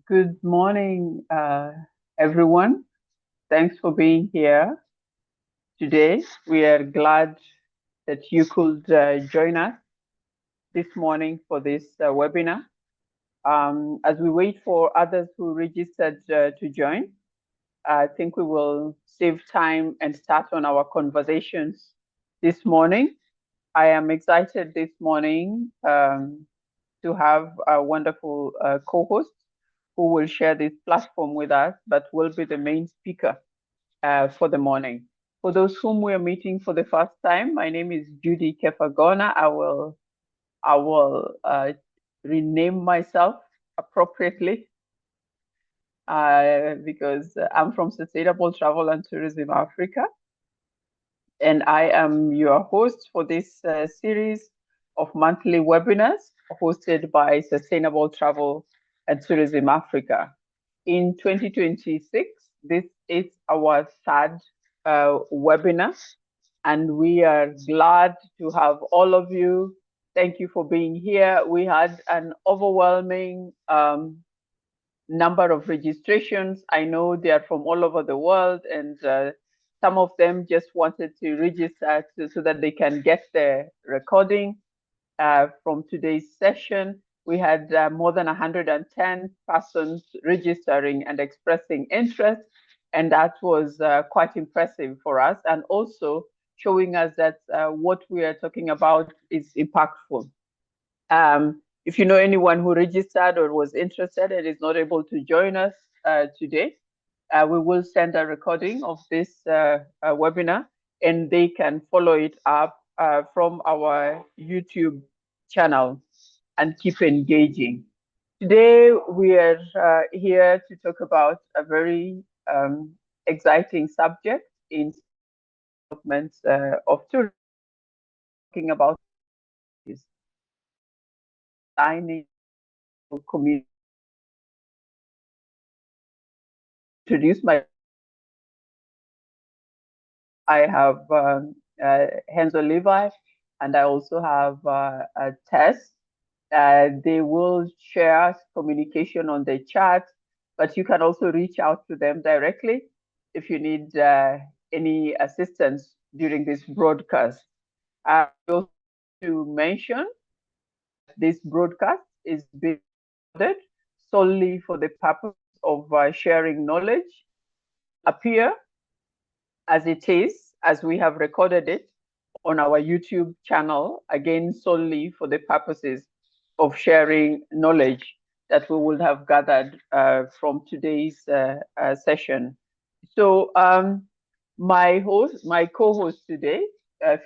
Good morning, everyone. Thanks for being here today. We are glad that you could join us this morning for this webinar. As we wait for others who registered to join, I think we will save time and start on our conversations this morning. I am excited this morning to have a wonderful co-host who will share this platform with us, but will be the main speaker for the morning. For those whom we are meeting for the first time, my name is Judy Kepher-Gona. I will rename myself appropriately because I'm from Sustainable Travel and Tourism Africa, and I am your host for this series of monthly webinars hosted by Sustainable Travel and Tourism Africa. In 2026, this is our third webinar, and we are glad to have all of you. Thank you for being here. We had an overwhelming number of registrations. I know they are from all over the world, and some of them just wanted to register so that they can get the recording from today's session. We had more than 110 persons registering and expressing interest, and that was quite impressive for us, and also showing us that what we are talking about is impactful. If you know anyone who registered or was interested and is not able to join us today, we will send a recording of this webinar, and they can follow it up from our YouTube channel and keep engaging. Today, we are here to talk about a very exciting subject in development of tourism, talking about designing community. Introduce my. I have Henzo Levi, and I also have Tess. They will share communication on the chat, but you can also reach out to them directly if you need any assistance during this broadcast. I also to mention this broadcast is being recorded solely for the purpose of sharing knowledge. Appear as it is, as we have recorded it on our YouTube channel, again, solely for the purposes of sharing knowledge that we would have gathered from today's session. So my co-host today,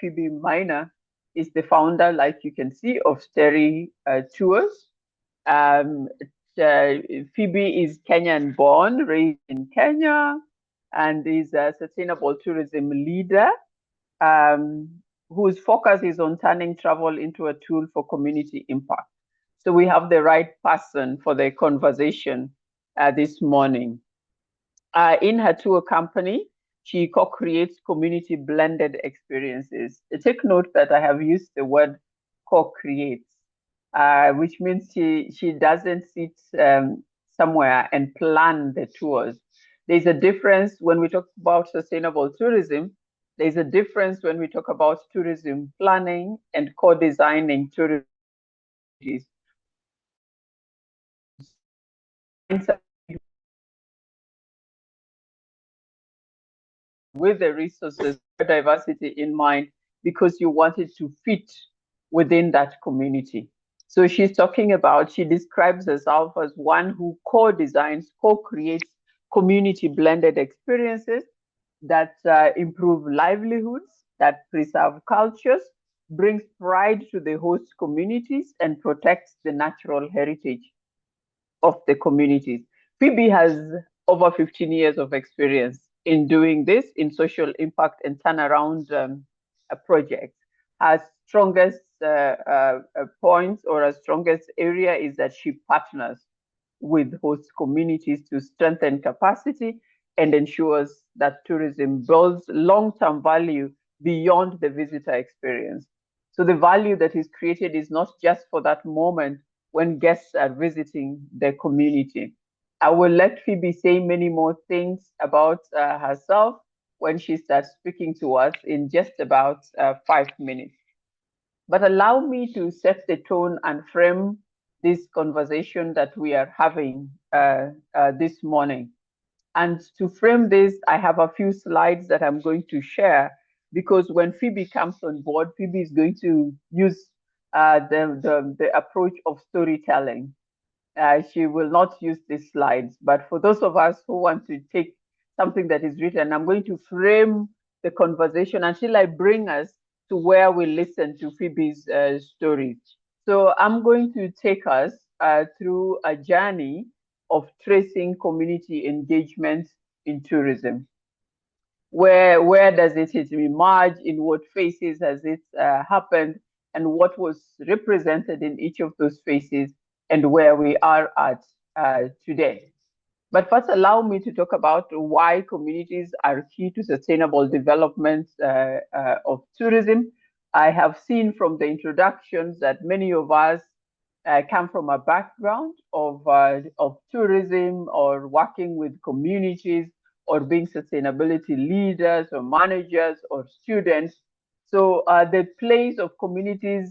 Phoebe Maina, is the founder, like you can see, of STTA Tours. Phoebe is Kenyan born, raised in Kenya, and is a sustainable tourism leader whose focus is on turning travel into a tool for community impact. So we have the right person for the conversation this morning. In her tour company, she co-creates community blended experiences. Take note that I have used the word co-creates, which means she doesn't sit somewhere and plan the tours. There's a difference when we talk about sustainable tourism. There's a difference when we talk about tourism planning and co-designing tourism. With the resources, diversity in mind, because you want it to fit within that community. So she's talking about, she describes herself as one who co-designs, co-creates community blended experiences that improve livelihoods, that preserve cultures, brings pride to the host communities, and protects the natural heritage of the communities. Phoebe has over 15 years of experience in doing this in social impact and turnaround projects. Her strongest points or her strongest area is that she partners with host communities to strengthen capacity and ensures that tourism builds long-term value beyond the visitor experience. So the value that is created is not just for that moment when guests are visiting the community. I will let Phoebe say many more things about herself when she starts speaking to us in just about 5 minutes. But allow me to set the tone and frame this conversation that we are having this morning. And to frame this, I have a few slides that I'm going to share, because when Phoebe comes on board, Phoebe is going to use the approach of storytelling. She will not use these slides, but for those of us who want to take something that is written, I'm going to frame the conversation until I bring us to where we listen to Phoebe's story. So I'm going to take us through a journey of tracing community engagement in tourism. Where does it emerge? In what phases has it happened? And what was represented in each of those phases, and where we are at today. But first, allow me to talk about why communities are key to sustainable development of tourism. I have seen from the introductions that many of us come from a background of tourism, or working with communities, or being sustainability leaders or managers or students. So the place of communities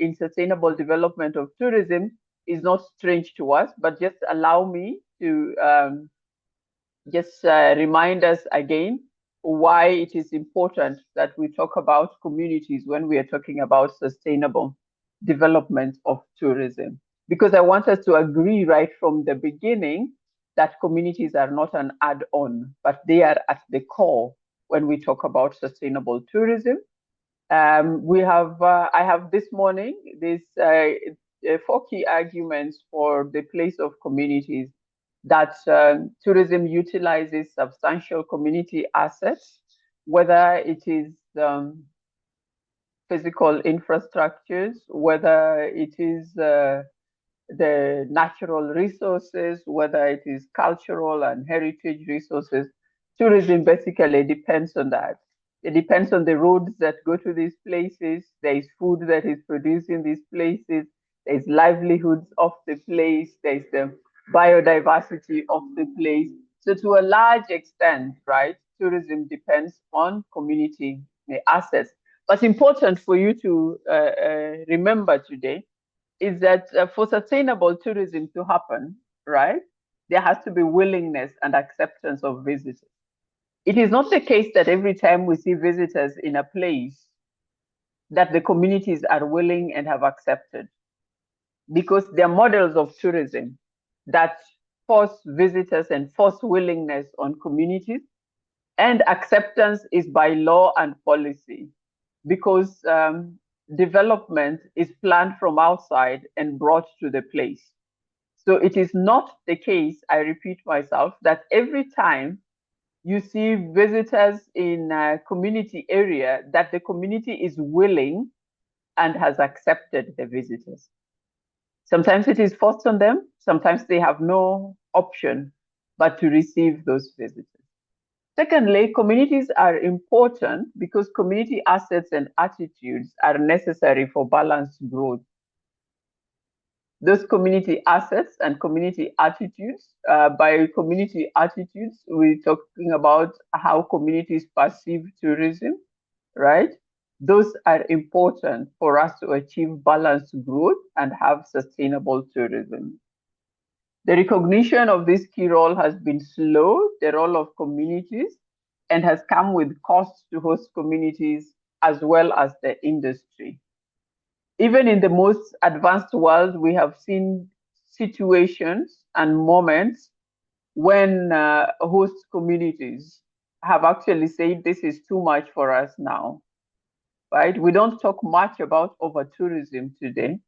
in sustainable development of tourism is not strange to us, but just allow me to just remind us again why it is important that we talk about communities when we are talking about sustainable development of tourism. Because I want us to agree right from the beginning that communities are not an add-on, but they are at the core when we talk about sustainable tourism. I have this morning these 4 key arguments for the place of communities, that tourism utilizes substantial community assets, whether it is physical infrastructures, whether it is the natural resources, whether it is cultural and heritage resources. Tourism basically depends on that. It depends on the roads that go to these places. There is food that is produced in these places. There's livelihoods of the place. There's the biodiversity of the place. So to a large extent, right, tourism depends on community assets. What's important for you to remember today is that for sustainable tourism to happen, right, there has to be willingness and acceptance of visitors. It is not the case that every time we see visitors in a place that the communities are willing and have accepted, because there are models of tourism that force visitors and force willingness on communities, and acceptance is by law and policy, because development is planned from outside and brought to the place. So it is not the case, I repeat myself, that every time you see visitors in a community area, that the community is willing and has accepted the visitors. Sometimes it is forced on them, sometimes they have no option but to receive those visitors. Secondly, communities are important because community assets and attitudes are necessary for balanced growth. Those community assets and community attitudes, by community attitudes, we're talking about how communities perceive tourism, right? Those are important for us to achieve balanced growth and have sustainable tourism. The recognition of this key role has been slow, the role of communities, and has come with costs to host communities as well as the industry. Even in the most advanced world, we have seen situations and moments when host communities have actually said, this is too much for us now, right? We don't talk much about over-tourism today.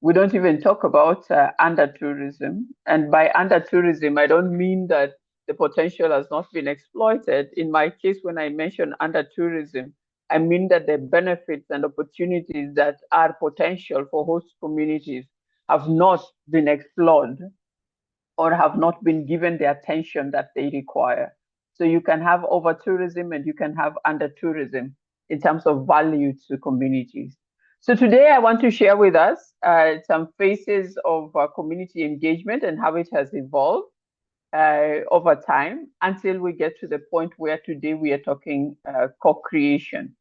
We don't even talk about under-tourism. And by under-tourism, I don't mean that the potential has not been exploited. In my case, when I mention under-tourism, I mean that the benefits and opportunities that are potential for host communities have not been explored or have not been given the attention that they require. So you can have over-tourism and you can have under-tourism in terms of value to communities. So today I want to share with us some phases of community engagement and how it has evolved. over time until we get to the point where today we are talking co-creation.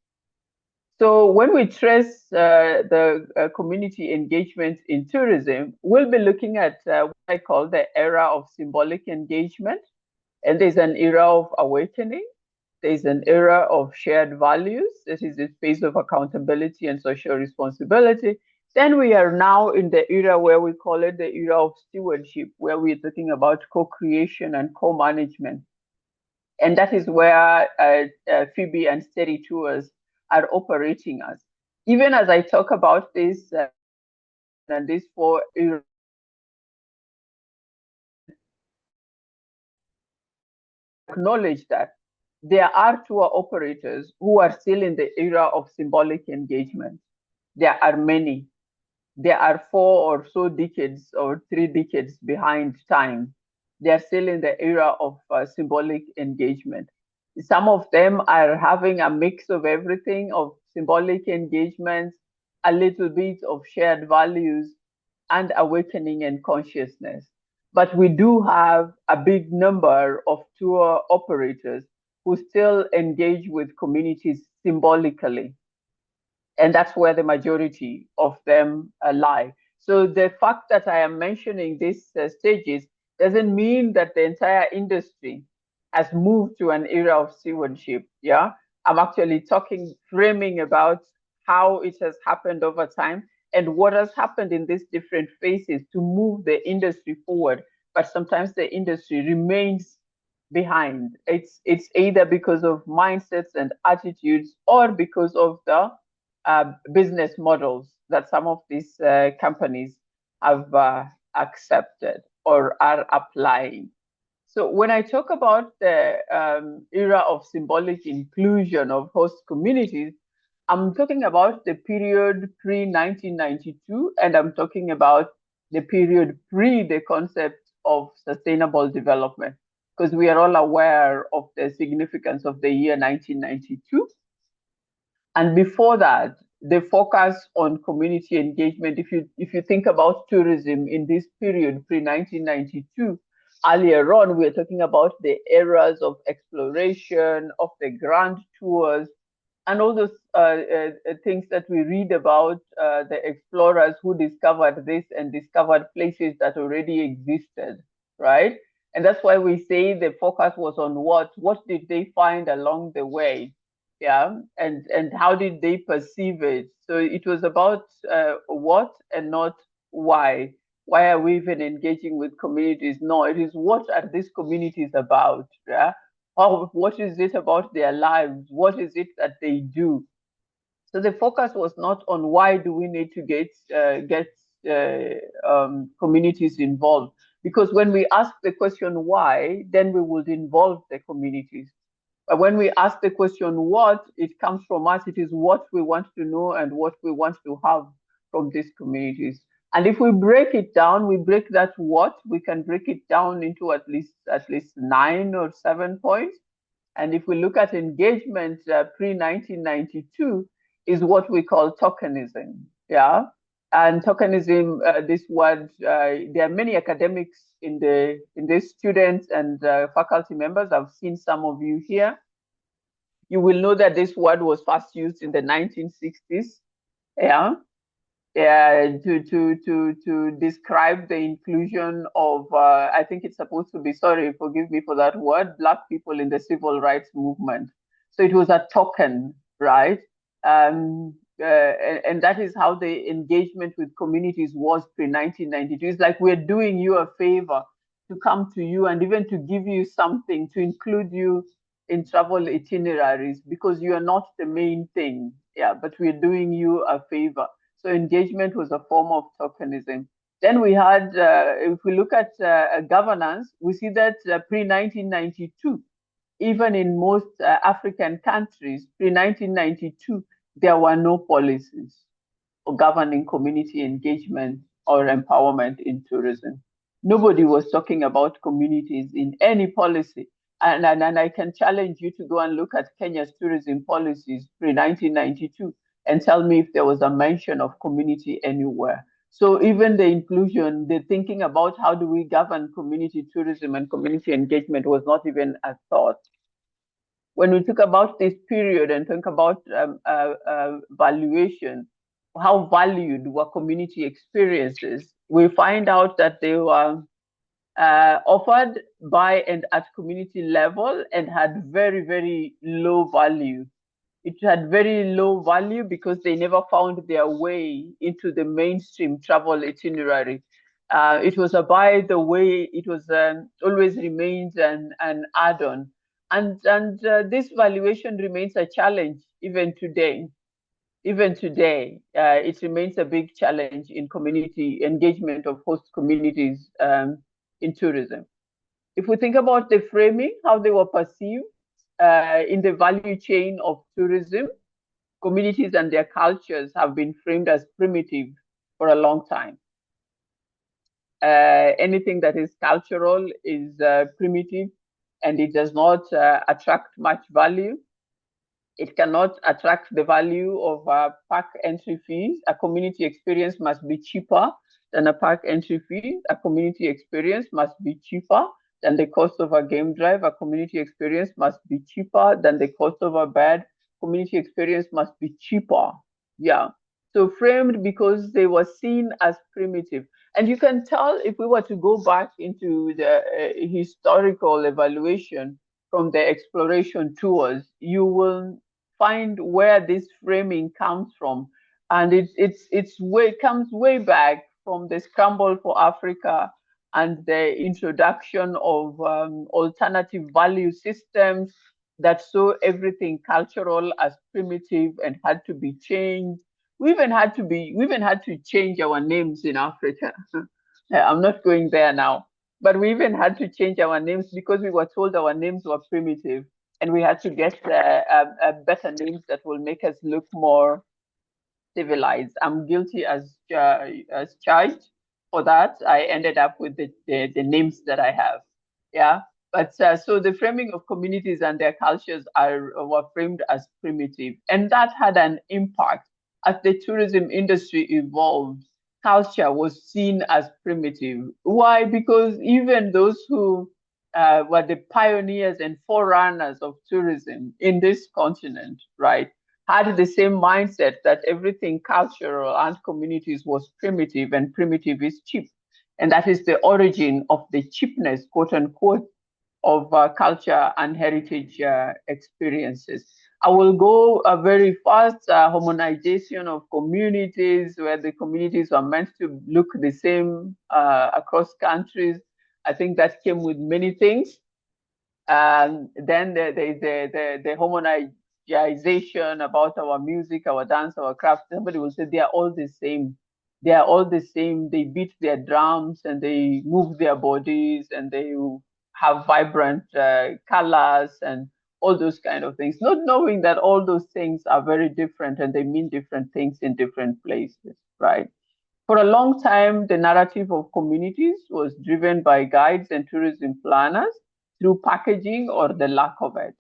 So when we trace the community engagement in tourism, we'll be looking at what I call the era of symbolic engagement. And there's an era of awakening. There's an era of shared values. This is the space of accountability and social responsibility. Then we are now in the era where we call it the era of stewardship, where we're talking about co-creation and co-management. And that is where Phoebe and Steady Tours are operating as. Even as I talk about this and these four eras, acknowledge that there are tour operators who are still in the era of symbolic engagement. There are many. There are 4 or so decades or 3 decades behind time. They are still in the era of symbolic engagement. Some of them are having a mix of everything, of symbolic engagements, a little bit of shared values, and awakening and consciousness. But we do have a big number of tour operators who still engage with communities symbolically. And that's where the majority of them lie. So the fact that I am mentioning these stages doesn't mean that the entire industry has moved to an era of stewardship. Yeah, I'm actually framing about how it has happened over time and what has happened in these different phases to move the industry forward. But sometimes the industry remains behind. It's either because of mindsets and attitudes or because of the business models that some of these companies have accepted or are applying. So when I talk about the era of symbolic inclusion of host communities, I'm talking about the period pre-1992, and I'm talking about the period pre the concept of sustainable development, because we are all aware of the significance of the year 1992. And before that, the focus on community engagement, if you think about tourism in this period pre-1992, earlier on, we're talking about the eras of exploration, of the grand tours, and all those things that we read about the explorers who discovered this and discovered places that already existed, right? And that's why we say the focus was on what did they find along the way, yeah, and how did they perceive it? So it was about what and not why. Why are we even engaging with communities? No, it is what are these communities about, yeah? What is it about their lives? What is it that they do? So the focus was not on why do we need to get communities involved, because when we ask the question why, then we would involve the communities. But when we ask the question what, it comes from us. It is what we want to know and what we want to have from these communities. And if we break it down, we break that what, we can break it down into at least 9 or 7 points. And if we look at engagement pre-1992, is what we call tokenism. Yeah. And tokenism, this word, there are many academics in the students and faculty members. I've seen some of you here. You will know that this word was first used in the 1960s. Yeah. To describe the inclusion of, I think it's supposed to be, sorry, forgive me for that word, Black people in the civil rights movement. So it was a token, right? And that is how the engagement with communities was pre-1992. It's like we're doing you a favor to come to you and even to give you something, to include you in travel itineraries, because you are not the main thing. Yeah, but we're doing you a favor. So engagement was a form of tokenism. Then we had, if we look at governance, we see that pre-1992, even in most African countries, pre-1992, there were no policies for governing community engagement or empowerment in tourism. Nobody was talking about communities in any policy. And I can challenge you to go and look at Kenya's tourism policies pre-1992 and tell me if there was a mention of community anywhere. So even the inclusion, the thinking about how do we govern community tourism and community engagement was not even a thought. When we talk about this period and think about valuation, how valued were community experiences, we find out that they were offered by and at community level and had very, very low value. It had very low value because they never found their way into the mainstream travel itinerary. It was a by the way, it was always remains an add-on. And this valuation remains a challenge even today. Even today, it remains a big challenge in community engagement of host communities in tourism. If we think about the framing, how they were perceived in the value chain of tourism, communities and their cultures have been framed as primitive for a long time. Anything that is cultural is primitive and it does not attract much value. It cannot attract the value of park entry fees. A community experience must be cheaper than a park entry fee. A community experience must be cheaper than the cost of a game drive. A community experience must be cheaper than the cost of a bed. Community experience must be cheaper. Yeah. So framed because they were seen as primitive. And you can tell if we were to go back into the historical evaluation from the exploration tours, you will find where this framing comes from. And it comes way back from the scramble for Africa and the introduction of alternative value systems that saw everything cultural as primitive and had to be changed. We even had to change our names in Africa. I'm not going there now, but we even had to change our names because we were told our names were primitive, and we had to get better names that will make us look more civilized. I'm guilty as charged for that. I ended up with the names that I have. Yeah. But so the framing of communities and their cultures were framed as primitive, and that had an impact as the tourism industry evolved. Culture was seen as primitive. Why? Because even those who were the pioneers and forerunners of tourism in this continent, right, had the same mindset that everything cultural and communities was primitive and primitive is cheap. And that is the origin of the cheapness, quote unquote, of culture and heritage experiences. I will go very fast, homogenization of communities where the communities are meant to look the same across countries. I think that came with many things. Then there is the homogenization about our music, our dance, our craft. Somebody will say they are all the same. They are all the same. They beat their drums and they move their bodies and they have vibrant colors and all those kind of things. Not knowing that all those things are very different and they mean different things in different places, right? For a long time, the narrative of communities was driven by guides and tourism planners through packaging or the lack of it.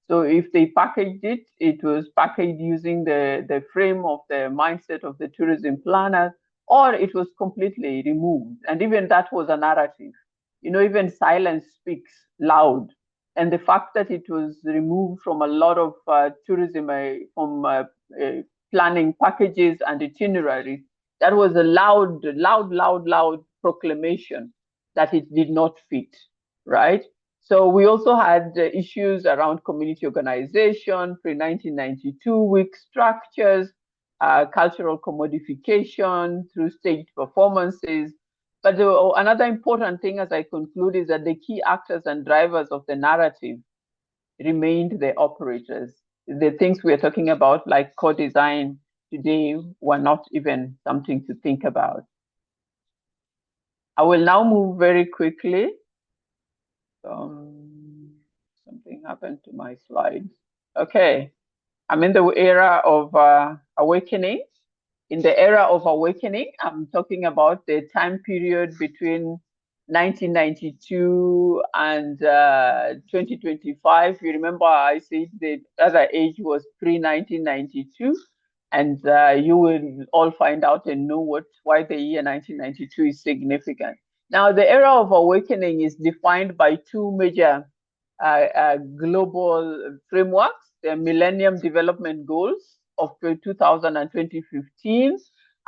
So if they packaged it, it was packaged using the frame of the mindset of the tourism planner, or it was completely removed. And even that was a narrative. You know, even silence speaks loud. And the fact that it was removed from a lot of tourism, from planning packages and itineraries, that was a loud proclamation that it did not fit, right? So we also had issues around community organization, pre-1992 weak structures, cultural commodification through stage performances. But another important thing as I conclude is that the key actors and drivers of the narrative remained the operators. The things we're talking about, like co-design today, were not even something to think about. I will now move very quickly. Something happened to my slides. Okay, I'm in the era of awakening. In the era of awakening, I'm talking about the time period between 1992 and 2025. You remember I said the other age was pre-1992, And you will all find out and know why the year 1992 is significant. Now, the era of awakening is defined by two major global frameworks: the Millennium Development Goals of 2000 and 2015,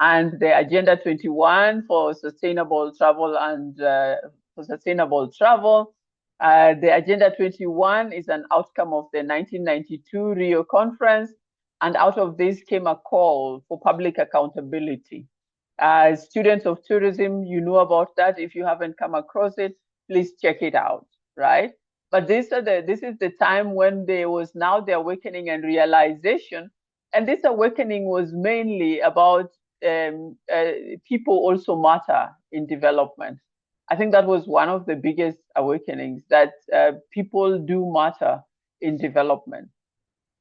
and the Agenda 21 for sustainable travel and for sustainable travel. The Agenda 21 is an outcome of the 1992 Rio conference, and out of this came a call for public accountability. As students of tourism, you know about that. If you haven't come across it, please check it out, right? But this is the time when there was now the awakening and realization. And this awakening was mainly about people also matter in development. I think that was one of the biggest awakenings, that people do matter in development.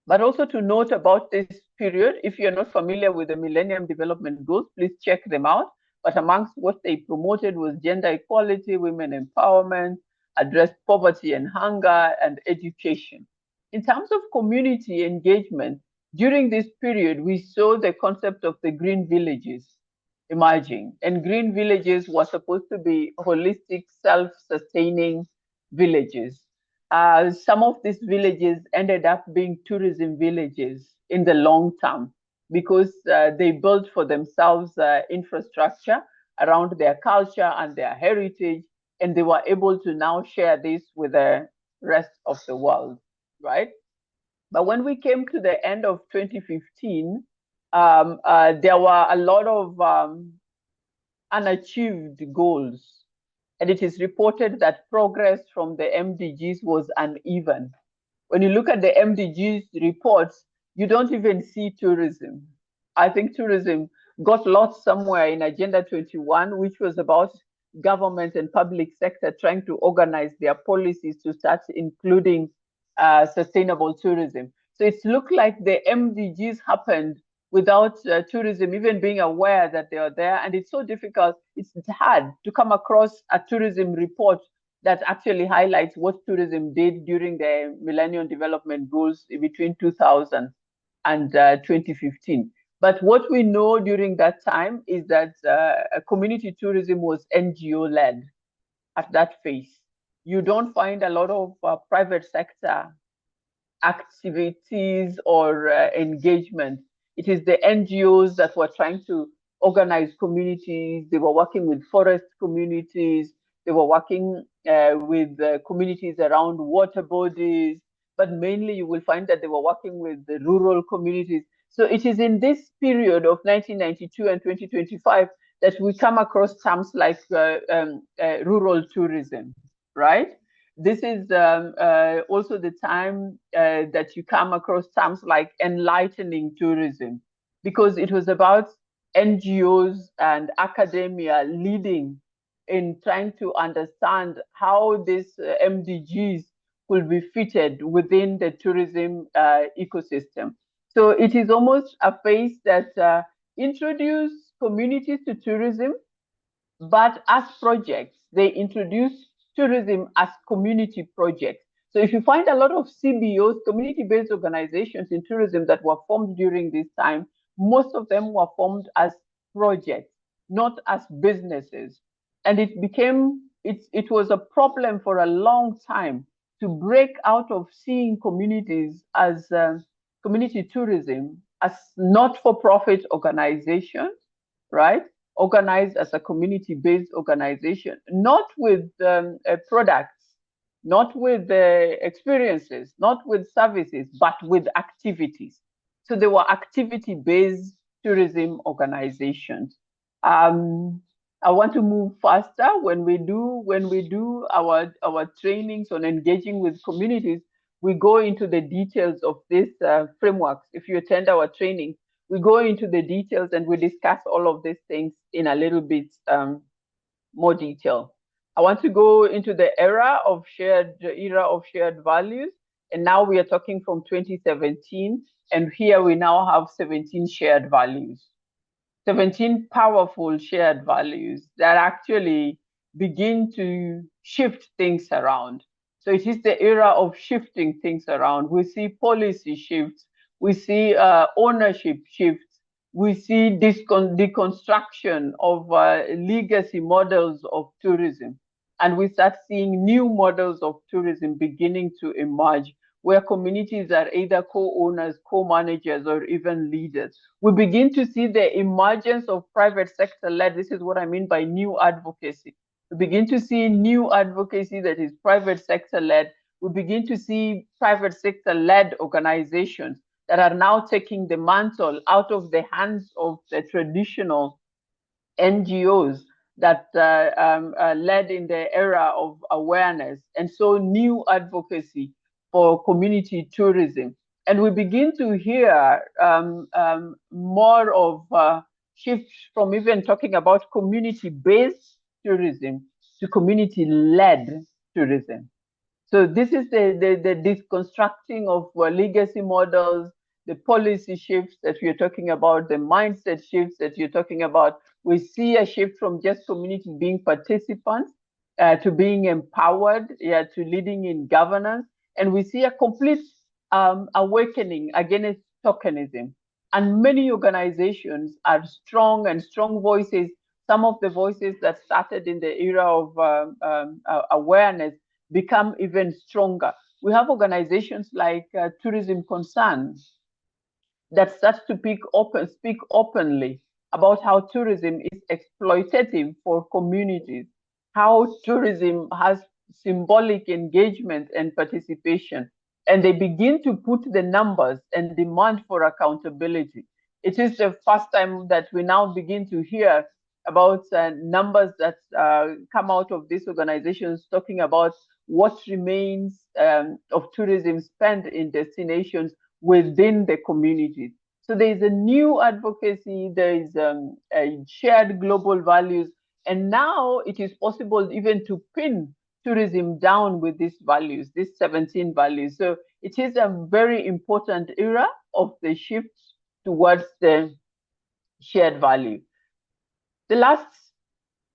But also to note about this period, if you're not familiar with the Millennium Development Goals, please check them out. But amongst what they promoted was gender equality, women empowerment, addressed poverty and hunger, and education. In terms of community engagement, during this period, we saw the concept of the green villages emerging. And green villages were supposed to be holistic, self-sustaining villages. Some of these villages ended up being tourism villages in the long term, because they built for themselves infrastructure around their culture and their heritage, and they were able to now share this with the rest of the world, right? But when we came to the end of 2015, there were a lot of unachieved goals. And it is reported that progress from the MDGs was uneven. When you look at the MDGs reports, you don't even see tourism. I think tourism got lost somewhere in Agenda 21, which was about government and public sector trying to organize their policies to start including sustainable tourism. So it looked like the MDGs happened without tourism even being aware that they are there. And it's so difficult, it's hard to come across a tourism report that actually highlights what tourism did during the Millennium Development Goals between 2000 and 2015. But what we know during that time is that community tourism was NGO-led at that phase. You don't find a lot of private sector activities or engagement. It is the NGOs that were trying to organize communities. They were working with forest communities. They were working with communities around water bodies. But mainly you will find that they were working with the rural communities. So it is in this period of 1992 and 2025 that we come across terms like rural tourism, right? This is also the time that you come across terms like enlightening tourism, because it was about NGOs and academia leading in trying to understand how these MDGs could be fitted within the tourism ecosystem. So it is almost a phase that introduced communities to tourism, but as projects, they introduce tourism as community projects. So if you find a lot of CBOs, community-based organizations in tourism that were formed during this time, most of them were formed as projects, not as businesses. And it was a problem for a long time to break out of seeing communities as community tourism as not-for-profit organizations, right? Organized as a community-based organization, not with products, not with experiences, not with services, but with activities. So they were activity-based tourism organizations. I want to move faster. When we do our trainings on engaging with communities, we go into the details of these frameworks. If you attend our training, we go into the details and we discuss all of these things in a little bit more detail. I want to go into the era of shared values. And now we are talking from 2017. And here we now have 17 shared values. 17 powerful shared values that actually begin to shift things around. So it is the era of shifting things around. We see policy shifts. We see ownership shifts. we see deconstruction of legacy models of tourism. And we start seeing new models of tourism beginning to emerge, where communities are either co-owners, co-managers, or even leaders. We begin to see the emergence of private sector-led. This is what I mean by new advocacy. We begin to see new advocacy that is private sector-led. We begin to see private sector-led organizations that are now taking the mantle out of the hands of the traditional NGOs that led in the era of awareness. And so new advocacy for community tourism. And we begin to hear more of shifts from even talking about community-based tourism to community-led tourism. So this is the deconstructing of legacy models, the policy shifts that we're talking about, the mindset shifts that you're talking about. We see a shift from just community being participants to being empowered, to leading in governance. And we see a complete awakening against tokenism. And many organizations are strong and strong voices. Some of the voices that started in the era of awareness become even stronger. We have organizations like Tourism Concerns that start to speak openly about how tourism is exploitative for communities, how tourism has symbolic engagement and participation, and they begin to put the numbers and demand for accountability. It is the first time that we now begin to hear about numbers that come out of these organizations talking about what remains of tourism spent in destinations within the communities. So there is a new advocacy, there is a shared global values, and now it is possible even to pin tourism down with these values, these 17 values. So it is a very important era of the shift towards the shared value. The last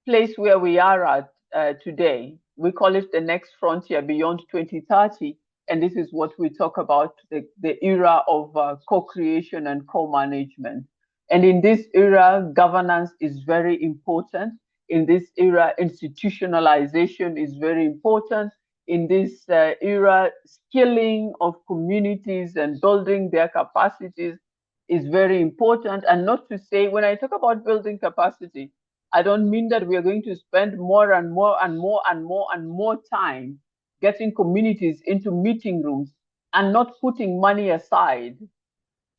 place where we are at today, we call it the next frontier beyond 2030. And this is what we talk about, the era of co-creation and co-management. And in this era, governance is very important. In this era, institutionalization is very important. In this era, skilling of communities and building their capacities is very important. And not to say, when I talk about building capacity, I don't mean that we are going to spend more and more and more and more and more time getting communities into meeting rooms and not putting money aside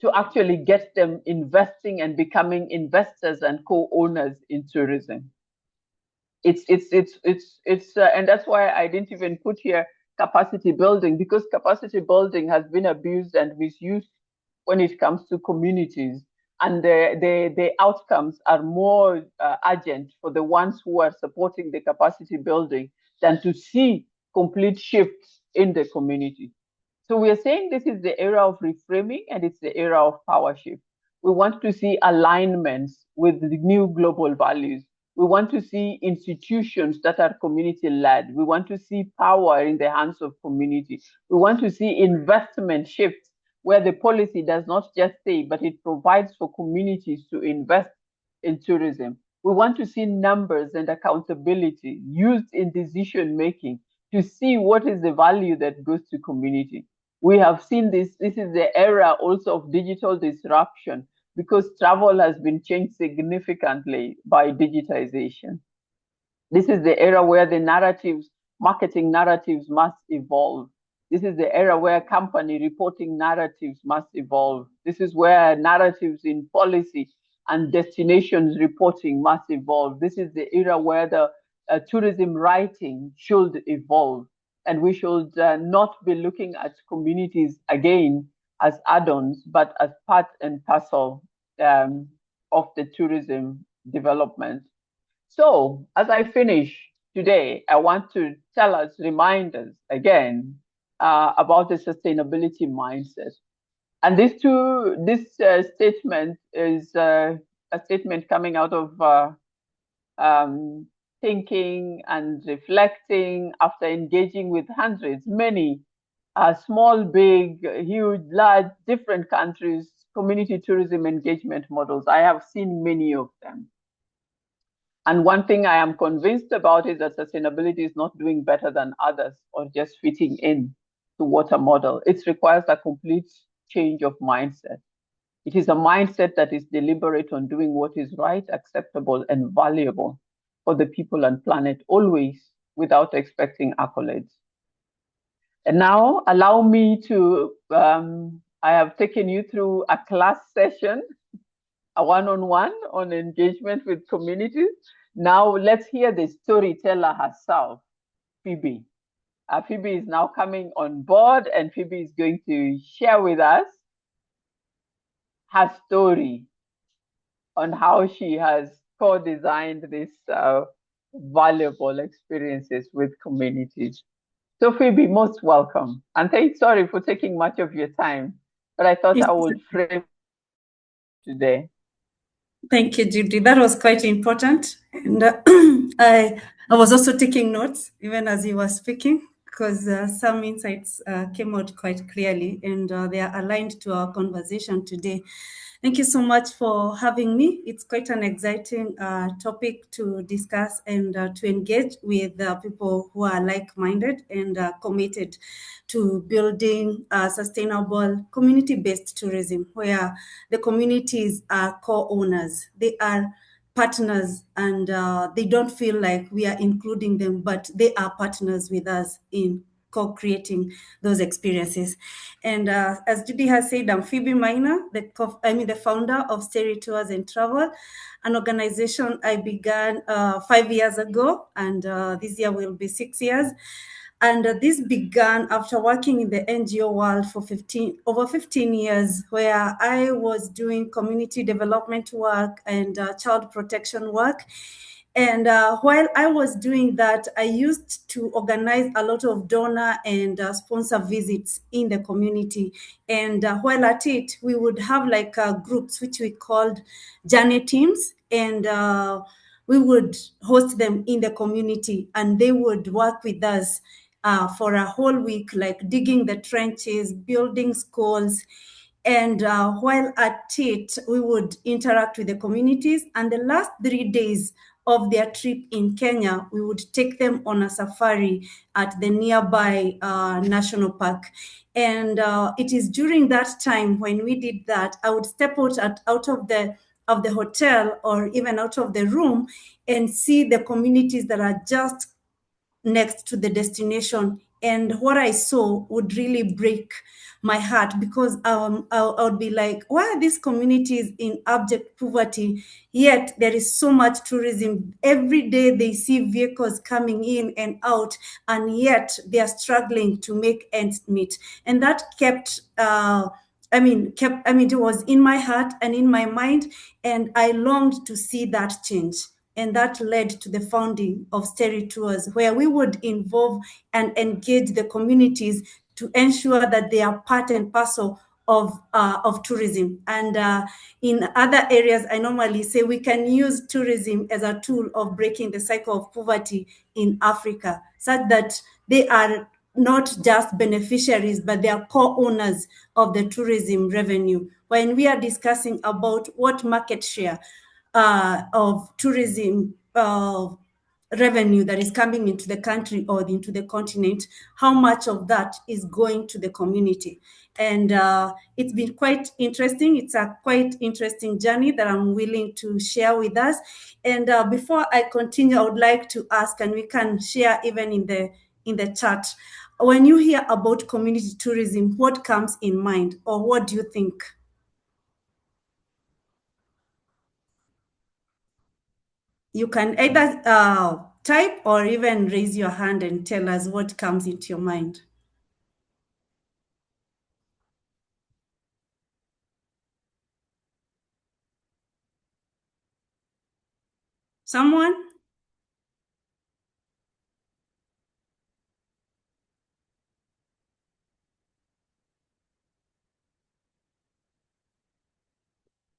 to actually get them investing and becoming investors and co-owners in tourism. And that's why I didn't even put here capacity building, because capacity building has been abused and misused when it comes to communities. And the outcomes are more urgent for the ones who are supporting the capacity building than to see complete shifts in the community. So we are saying this is the era of reframing and it's the era of power shift. We want to see alignments with the new global values. We want to see institutions that are community-led. We want to see power in the hands of community. We want to see investment shifts where the policy does not just say, but it provides for communities to invest in tourism. We want to see numbers and accountability used in decision making to see what is the value that goes to community. We have seen this is the era also of digital disruption, because travel has been changed significantly by digitization. This is the era where the marketing narratives must evolve. This is the era where company reporting narratives must evolve. This is where narratives in policy and destinations reporting must evolve. This is the era where the tourism writing should evolve. And we should not be looking at communities again as add-ons, but as part and parcel of the tourism development. So as I finish today, I want to remind us again about the sustainability mindset. And this statement is a statement coming out of thinking and reflecting after engaging with hundreds, many small, big, huge, large, different countries, community tourism engagement models. I have seen many of them. And one thing I am convinced about is that sustainability is not doing better than others or just fitting in to what a model. It requires a complete change of mindset. It is a mindset that is deliberate on doing what is right, acceptable, and valuable for the people and planet, always without expecting accolades. And now, allow me to, I have taken you through a class session, a one-on-one on engagement with communities. Now, let's hear the storyteller herself, Phoebe. Phoebe is now coming on board, and Phoebe is going to share with us her story on how she has co-designed these valuable experiences with communities. So Phoebe, most welcome. And sorry for taking much of your time, but I thought I would frame today. Thank you, Judy. That was quite important. And I was also taking notes even as you were speaking, because some insights came out quite clearly, and they are aligned to our conversation today. Thank you so much for having me. It's quite an exciting topic to discuss and to engage with people who are like-minded and committed to building sustainable community-based tourism, where the communities are co-owners. They are partners, and they don't feel like we are including them, but they are partners with us in co-creating those experiences. And as Judy has said, I'm Phoebe Maina, the founder of STTA Tours and Travel, an organization I began 5 years ago, and this year will be 6 years. And this began after working in the NGO world for over 15 years, where I was doing community development work and child protection work. And while I was doing that, I used to organize a lot of donor and sponsor visits in the community. And while at it, we would have like groups which we called journey teams, and we would host them in the community, and they would work with us for a whole week, like digging the trenches, building schools. And while at it, we would interact with the communities. And the last 3 days of their trip in Kenya, we would take them on a safari at the nearby national park. And it is during that time when we did that, I would step out of the hotel or even out of the room and see the communities that are just next to the destination. And what I saw would really break my heart, because I would be like, why are these communities in abject poverty? Yet there is so much tourism. Every day they see vehicles coming in and out, and yet they are struggling to make ends meet. And that it was in my heart and in my mind, and I longed to see that change. And that led to the founding of STTA Tours, where we would involve and engage the communities to ensure that they are part and parcel of tourism. And in other areas, I normally say we can use tourism as a tool of breaking the cycle of poverty in Africa, such that they are not just beneficiaries, but they are co-owners of the tourism revenue. When we are discussing about what market share of tourism revenue that is coming into the country or into the continent, how much of that is going to the community? And it's been quite interesting. It's a quite interesting journey that I'm willing to share with us. And before I continue, I would like to ask, and we can share even in the chat, when you hear about community tourism, what comes in mind, or what do you think? You can either type or even raise your hand and tell us what comes into your mind. Someone?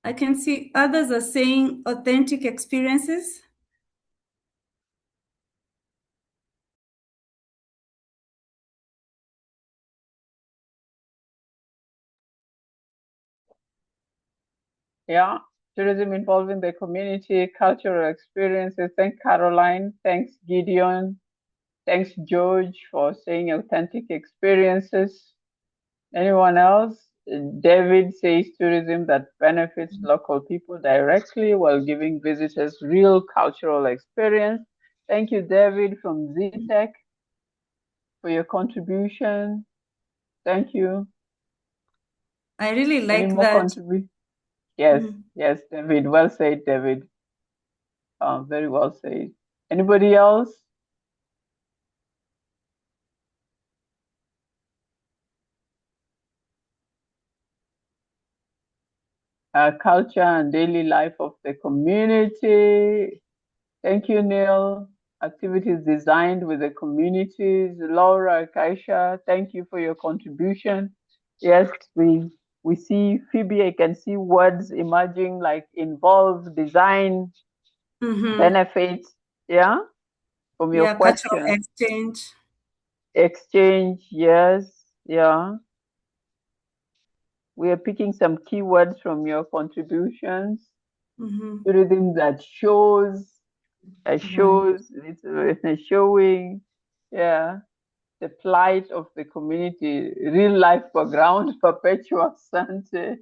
I can see others are saying authentic experiences. Yeah, tourism involving the community, cultural experiences. Thank Caroline. Thanks Gideon. Thanks George for saying authentic experiences. Anyone else? David says tourism that benefits local people directly while giving visitors real cultural experience. Thank you, David from ZTech, for your contribution. Thank you. I really Any like more that. contribution? Yes, yes, David. Well said, David. Very well said. Anybody else? Culture and daily life of the community. Thank you, Neil. Activities designed with the communities. Laura, Kaisha, thank you for your contribution. Yes, we see Phoebe, I can see words emerging like involve, design, benefits, yeah, from your Yeah, cultural question. exchange. Exchange, yes, yeah. We are picking some keywords from your contributions. Tourism that shows, Right. it's showing, yeah, the plight of the community, real life background, perpetual Asante,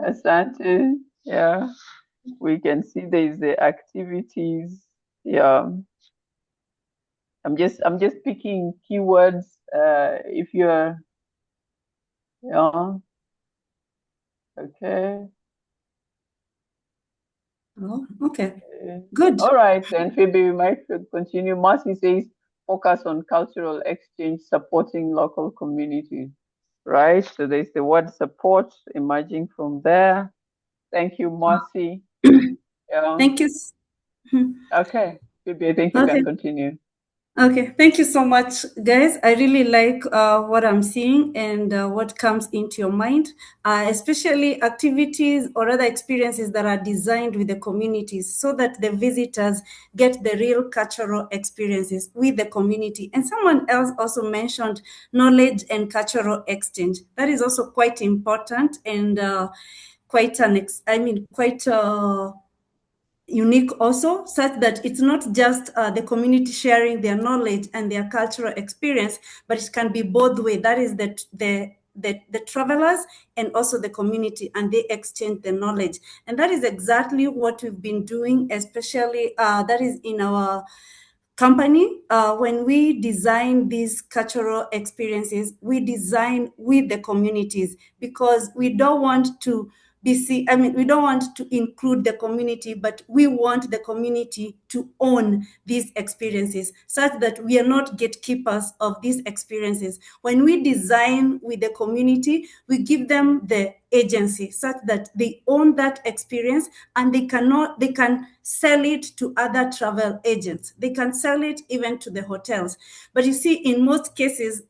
Asante, yeah. We can see there's the activities, yeah. I'm just picking keywords. If you're, yeah, okay. Oh, okay. Good. All right, then Phoebe, we might continue. Marcy says focus on cultural exchange, supporting local communities. Right, so there's the word support emerging from there. Thank you, Marcy. Yeah. Thank you. Okay, Phoebe, I think you Okay. can continue. Okay, thank you so much, guys. I really like what I'm seeing and what comes into your mind, especially activities or other experiences that are designed with the communities so that the visitors get the real cultural experiences with the community. And someone else also mentioned knowledge and cultural exchange. That is also quite important and quite unique also, such that it's not just the community sharing their knowledge and their cultural experience, but it can be both way. That is the travelers and also the community, and they exchange the knowledge. And that is exactly what we've been doing, especially that is in our company. When we design these cultural experiences, we design with the communities because we don't want to we don't want to include the community, but we want the community to own these experiences such that we are not gatekeepers of these experiences. When we design with the community, we give them the agency such that they own that experience, and they can sell it to other travel agents. They can sell it even to the hotels. But you see, in most cases,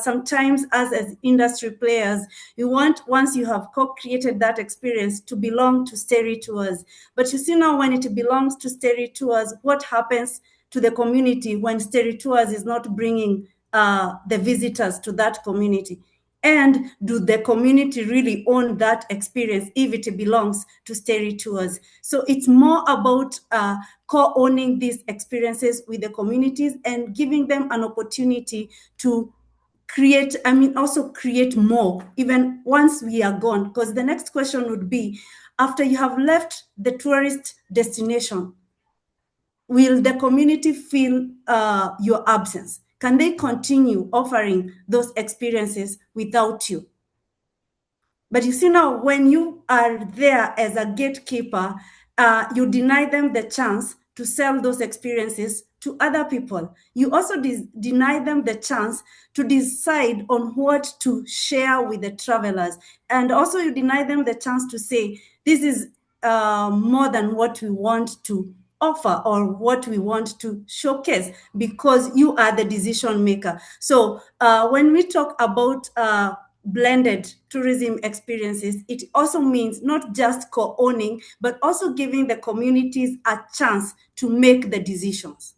sometimes as industry players, you want, once you have co-created that experience, to belong to Steri Tours. But you see now, when it belongs to Steri Tours, what happens to the community when Steri Tours is not bringing the visitors to that community? And do the community really own that experience if it belongs to Steri Tours? So it's more about co-owning these experiences with the communities and giving them an opportunity to create, also create more, even once we are gone. Because the next question would be, after you have left the tourist destination, will the community feel your absence? Can they continue offering those experiences without you? But you see now, when you are there as a gatekeeper, you deny them the chance to sell those experiences to other people. You also deny them the chance to decide on what to share with the travelers. And also you deny them the chance to say, this is more than what we want to offer or what we want to showcase, because you are the decision maker. So when we talk about blended tourism experiences, it also means not just co-owning, but also giving the communities a chance to make the decisions.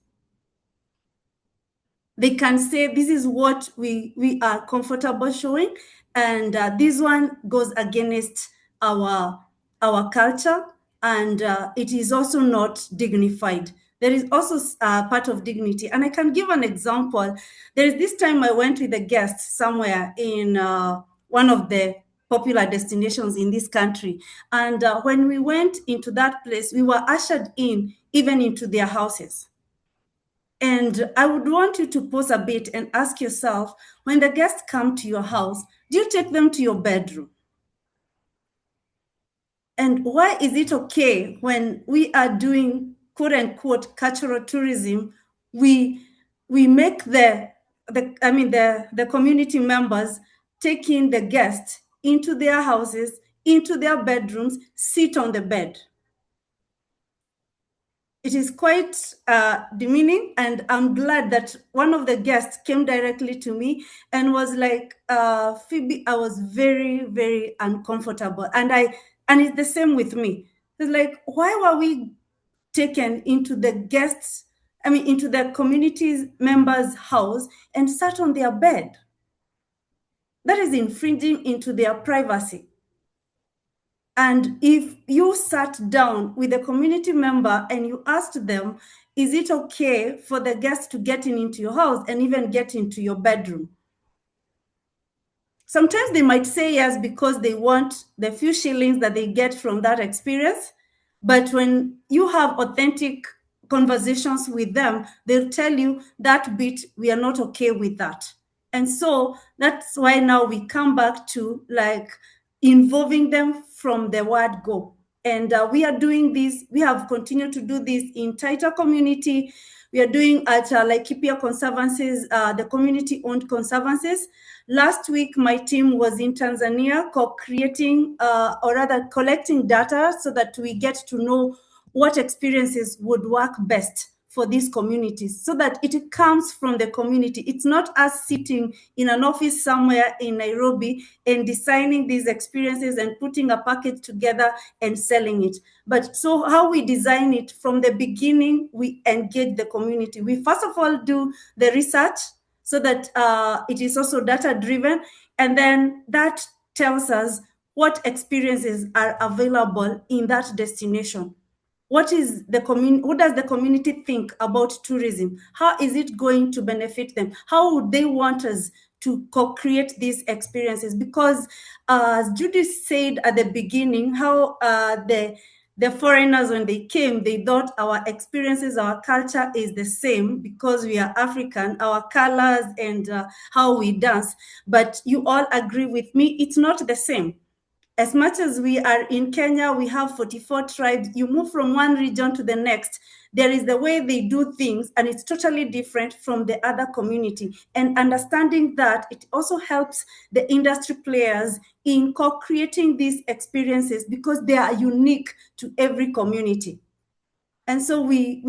They can say, this is what we are comfortable showing, and this one goes against our our culture, and it is also not dignified. There is also part of dignity. And I can give an example. There is this time I went with a guest somewhere in one of the popular destinations in this country. And when we went into that place, we were ushered in even into their houses. And I would want you to pause a bit and ask yourself, when the guests come to your house, do you take them to your bedroom? And why is it okay when we are doing quote unquote cultural tourism, we make the community members taking the guests into their houses, into their bedrooms, sit on the bed? It is quite demeaning, and I'm glad that one of the guests came directly to me and was like, Phoebe, I was very, very uncomfortable. And it's the same with me. It's like, why were we taken into into the community members' house and sat on their bed? That is infringing into their privacy. And if you sat down with a community member and you asked them, is it okay for the guest to get into your house and even get into your bedroom? Sometimes they might say yes because they want the few shillings that they get from that experience. But when you have authentic conversations with them, they'll tell you that bit, we are not okay with that. And so that's why now we come back to like involving them from the word go. And we are doing this, we have continued to do this in Taita community. We are doing at Laikipia Conservancies, the community-owned conservancies. Last week, my team was in Tanzania co-creating, or rather collecting data so that we get to know what experiences would work best for these communities, so that it comes from the community. It's not us sitting in an office somewhere in Nairobi and designing these experiences and putting a package together and selling it. But so how we design it from the beginning, we engage the community. We first of all do the research so that it is also data driven. And then that tells us what experiences are available in that destination. What does the community think about tourism? How is it going to benefit them? How would they want us to co-create these experiences? Because as Judy said at the beginning, how the foreigners, when they came, they thought our experiences, our culture is the same because we are African, our colors and how we dance. But you all agree with me, it's not the same. As much as we are in Kenya, we have 44 tribes. You move from one region to the next, there is the way they do things, and it's totally different from the other community. And understanding that, it also helps the industry players in co-creating these experiences because they are unique to every community. And so we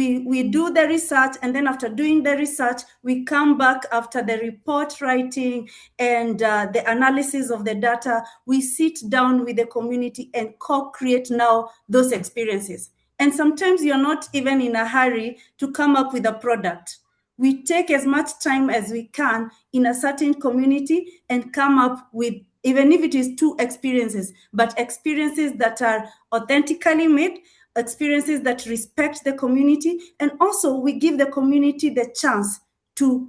do the research, and then after doing the research, we come back after the report writing and the analysis of the data. We sit down with the community and co-create now those experiences. And sometimes you're not even in a hurry to come up with a product. We take as much time as we can in a certain community and come up with, even if it is 2 experiences, but experiences that are authentically made, experiences that respect the community, and also we give the community the chance to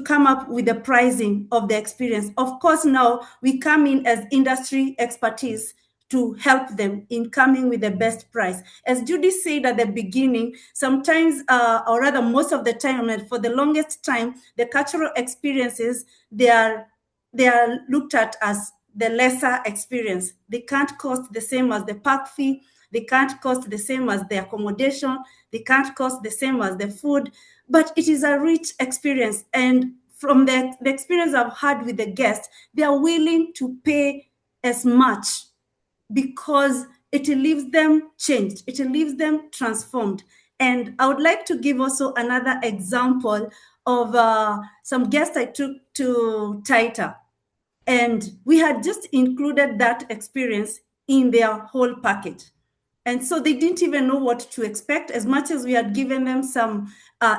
come up with the pricing of the experience. Of course, now we come in as industry expertise to help them in coming with the best price. As Judy said at the beginning, sometimes, or rather most of the time, and for the longest time, the cultural experiences, they are looked at as the lesser experience. They can't cost the same as the park fee. They can't cost the same as the accommodation. They can't cost the same as the food, but it is a rich experience. And from the experience I've had with the guests, they are willing to pay as much because it leaves them changed. It leaves them transformed. And I would like to give also another example of some guests I took to Taita. And we had just included that experience in their whole package. And so they didn't even know what to expect, as much as we had given them some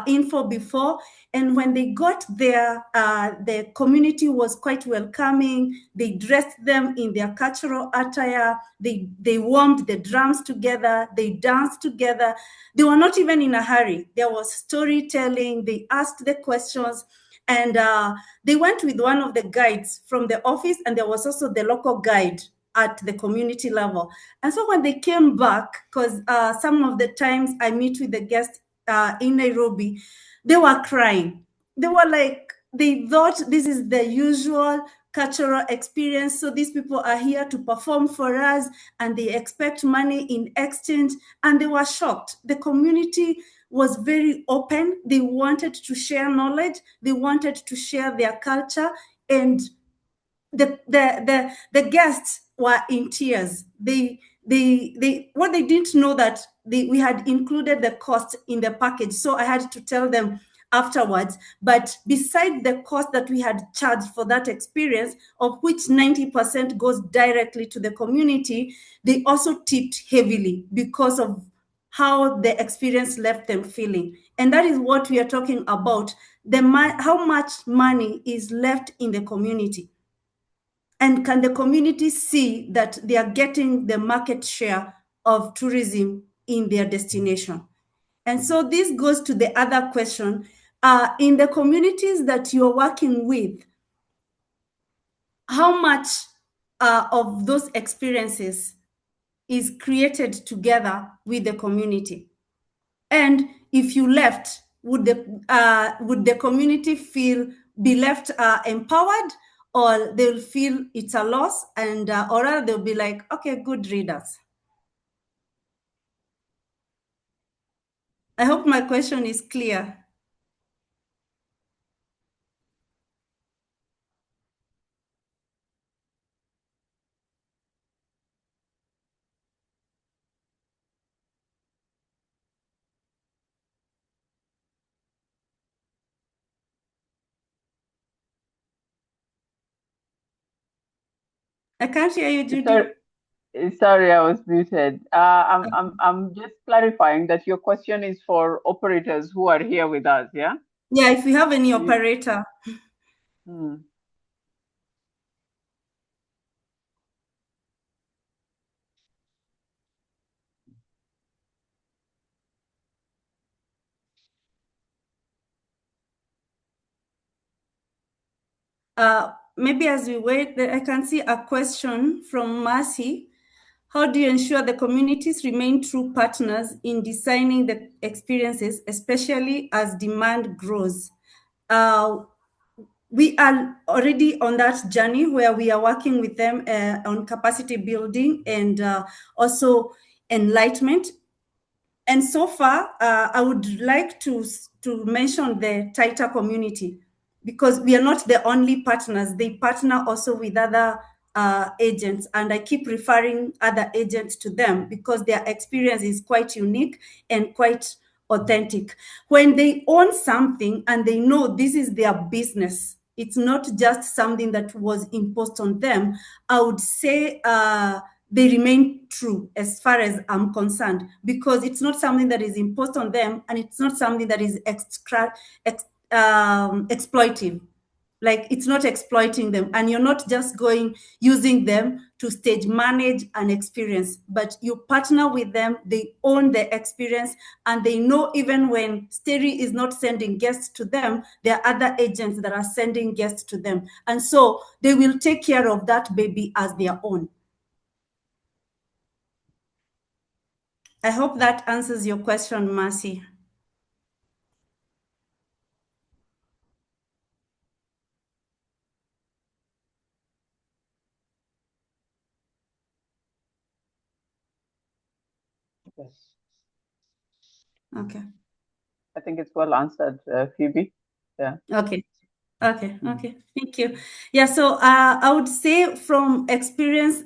info before. And when they got there, the community was quite welcoming. They dressed them in their cultural attire. They warmed the drums together. They danced together. They were not even in a hurry. There was storytelling. They asked the questions. And they went with one of the guides from the office, and there was also the local guide at the community level. And so when they came back, because some of the times I meet with the guests in Nairobi, they were crying. They were like, they thought this is the usual cultural experience. So these people are here to perform for us and they expect money in exchange. And they were shocked. The community was very open. They wanted to share knowledge. They wanted to share their culture. And the guests were in tears. What they didn't know that we had included the cost in the package. So I had to tell them afterwards. But beside the cost that we had charged for that experience, of which 90% goes directly to the community, they also tipped heavily because of how the experience left them feeling. And that is what we are talking about, how much money is left in the community. And can the community see that they are getting the market share of tourism in their destination? And so this goes to the other question. In the communities that you're working with, how much of those experiences is created together with the community? And if you left, would the community be left empowered, or they'll feel it's a loss, and or rather they'll be like, okay, good readers? I hope my question is clear. I can't hear you, Judy. Sorry, I was muted. I'm just clarifying that your question is for operators who are here with us, yeah? Yeah, if you have any operator. Hmm. Maybe as we wait, I can see a question from Mercy. How do you ensure the communities remain true partners in designing the experiences, especially as demand grows? We are already on that journey where we are working with them on capacity building and also enlightenment. And so far, I would like to mention the tighter community, because we are not the only partners. They partner also with other agents, and I keep referring other agents to them because their experience is quite unique and quite authentic. When they own something and they know this is their business, it's not just something that was imposed on them, I would say they remain true as far as I'm concerned, because it's not something that is imposed on them, and it's not something that is exploitive. Like, it's not exploiting them, and you're not just using them to stage manage an experience, but you partner with them. They own the experience, and they know even when Steri is not sending guests to them, there are other agents that are sending guests to them, and so they will take care of that baby as their own. I hope that answers your question, Mercy. Yes. Okay. I think it's well answered, Phoebe. Yeah. Okay. Okay. Thank you. Yeah, so I would say from experience,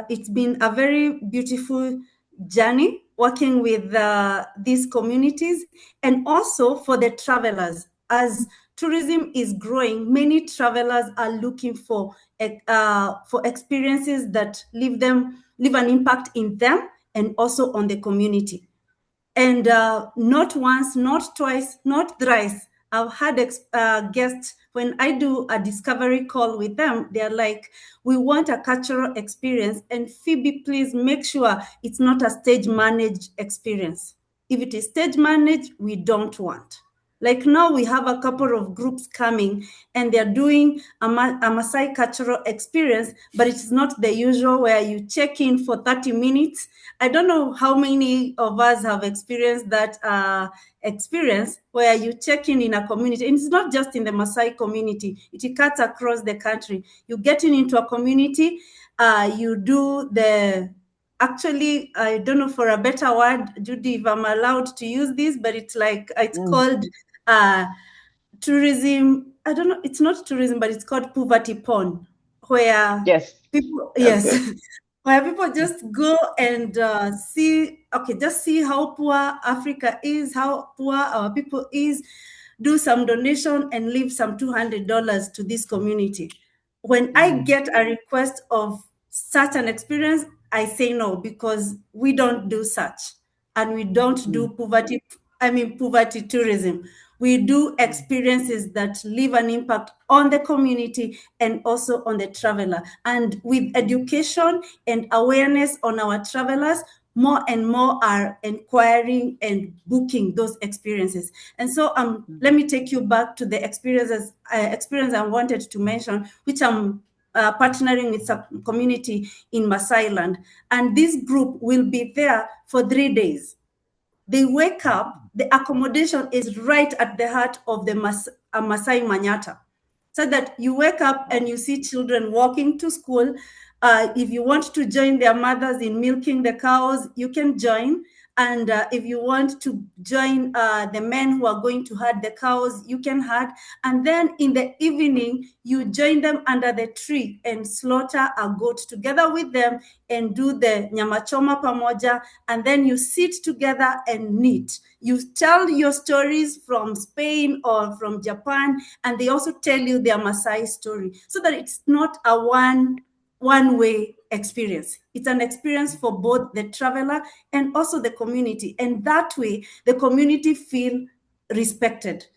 it's been a very beautiful journey working with these communities, and also for the travelers. As tourism is growing, many travelers are looking for experiences that leave an impact in them and also on the community. And not once, not twice, not thrice, I've had guests, when I do a discovery call with them, they're like, we want a cultural experience. And Phoebe, please make sure it's not a stage managed experience. If it is stage managed, we don't want. Like now we have a couple of groups coming and they're doing a Maasai cultural experience, but it's not the usual where you check in for 30 minutes. I don't know how many of us have experienced that experience where you check in a community. And it's not just in the Maasai community, it cuts across the country. You get into a community, you do actually, I don't know for a better word, Judy, if I'm allowed to use this, but it's called tourism. I don't know, it's not tourism, but it's called poverty porn, where Yes. people, Okay. yes, where people just go and just see how poor Africa is, how poor our people is, do some donation and leave some $200 to this community. When I get a request of such an experience, I say no, because we don't do such. And we don't do poverty tourism. We do experiences that leave an impact on the community and also on the traveler. And with education and awareness on our travelers, more and more are inquiring and booking those experiences. And so let me take you back to the experience I wanted to mention, which I'm partnering with some community in Maasai land. And this group will be there for 3 days. They wake up, the accommodation is right at the heart of the Maasai Manyata. So that you wake up and you see children walking to school. If you want to join their mothers in milking the cows, you can join. And if you want to join the men who are going to herd the cows, you can herd. And then in the evening, you join them under the tree and slaughter a goat together with them and do the nyama choma pamoja. And then you sit together and knit. You tell your stories from Spain or from Japan, and they also tell you their Maasai story, so that it's not a one-way experience. It's an experience for both the traveler and also the community. And that way, the community feel respected.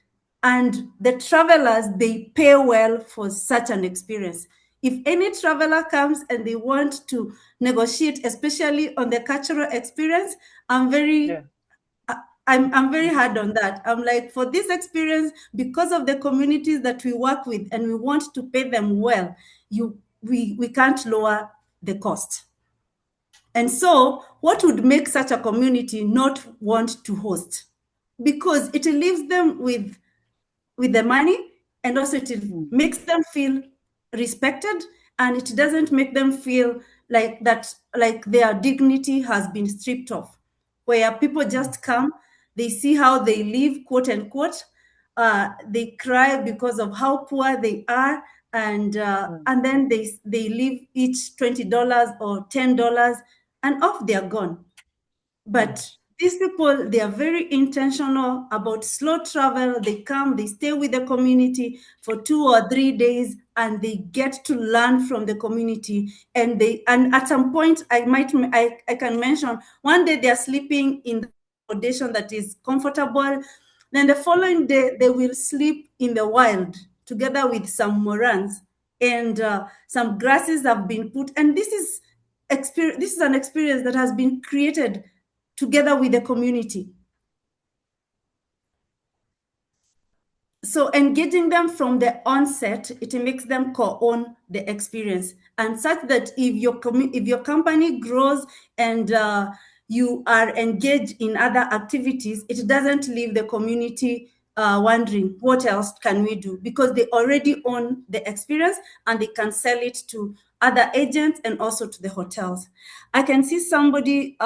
And the travelers, they pay well for such an experience. If any traveler comes and they want to negotiate, especially on the cultural experience, I'm very hard on that. I'm like, for this experience, because of the communities that we work with and we want to pay them well, we can't lower the cost. And so what would make such a community not want to host? Because it leaves them with the money, and also it makes them feel respected, and it doesn't make them feel like their dignity has been stripped off, where people just come, they see how they live, quote unquote, they cry because of how poor they are, and then they leave each $20 or $10, and off they're gone. But these people, they are very intentional about slow travel. They come, they stay with the community for 2 or 3 days, and they get to learn from the community. And at some point, I can mention, one day they are sleeping in the accommodation that is comfortable. Then the following day, they will sleep in the wild together with some morans, and some grasses have been put. And this is an experience that has been created together with the community. So engaging them from the onset, it makes them co-own the experience, and such that if your company grows and you are engaged in other activities, it doesn't leave the community wondering what else can we do, because they already own the experience and they can sell it to other agents and also to the hotels. I can see somebody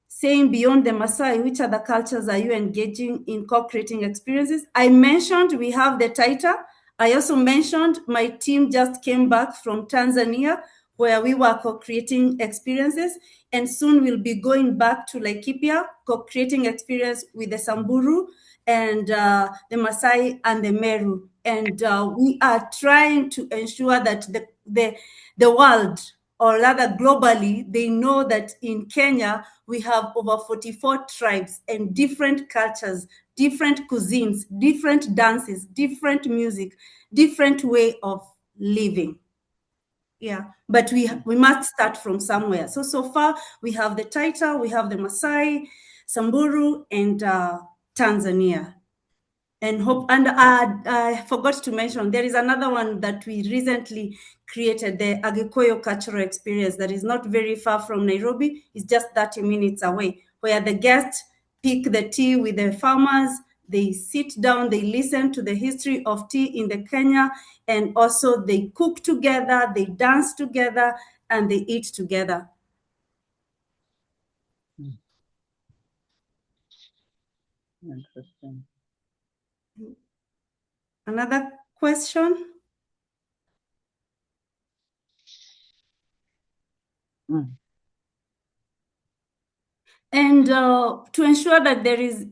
saying, beyond the Maasai, which other cultures are you engaging in co-creating experiences? I mentioned we have the Taita. I also mentioned my team just came back from Tanzania, where we were co-creating experiences, and soon we'll be going back to Laikipia, co-creating experience with the Samburu and the Maasai and the Meru. And we are trying to ensure that the world or rather globally, they know that in Kenya, we have over 44 tribes and different cultures, different cuisines, different dances, different music, different way of living. Yeah, but we must start from somewhere. So far, we have the Taita, we have the Maasai, Samburu, and Tanzania. And I forgot to mention, there is another one that we recently created, the Agikuyu Cultural Experience, that is not very far from Nairobi. It's just 30 minutes away, where the guests pick the tea with the farmers, they sit down, they listen to the history of tea in the Kenya, and also they cook together, they dance together, and they eat together. Interesting. Another question? And to ensure that there is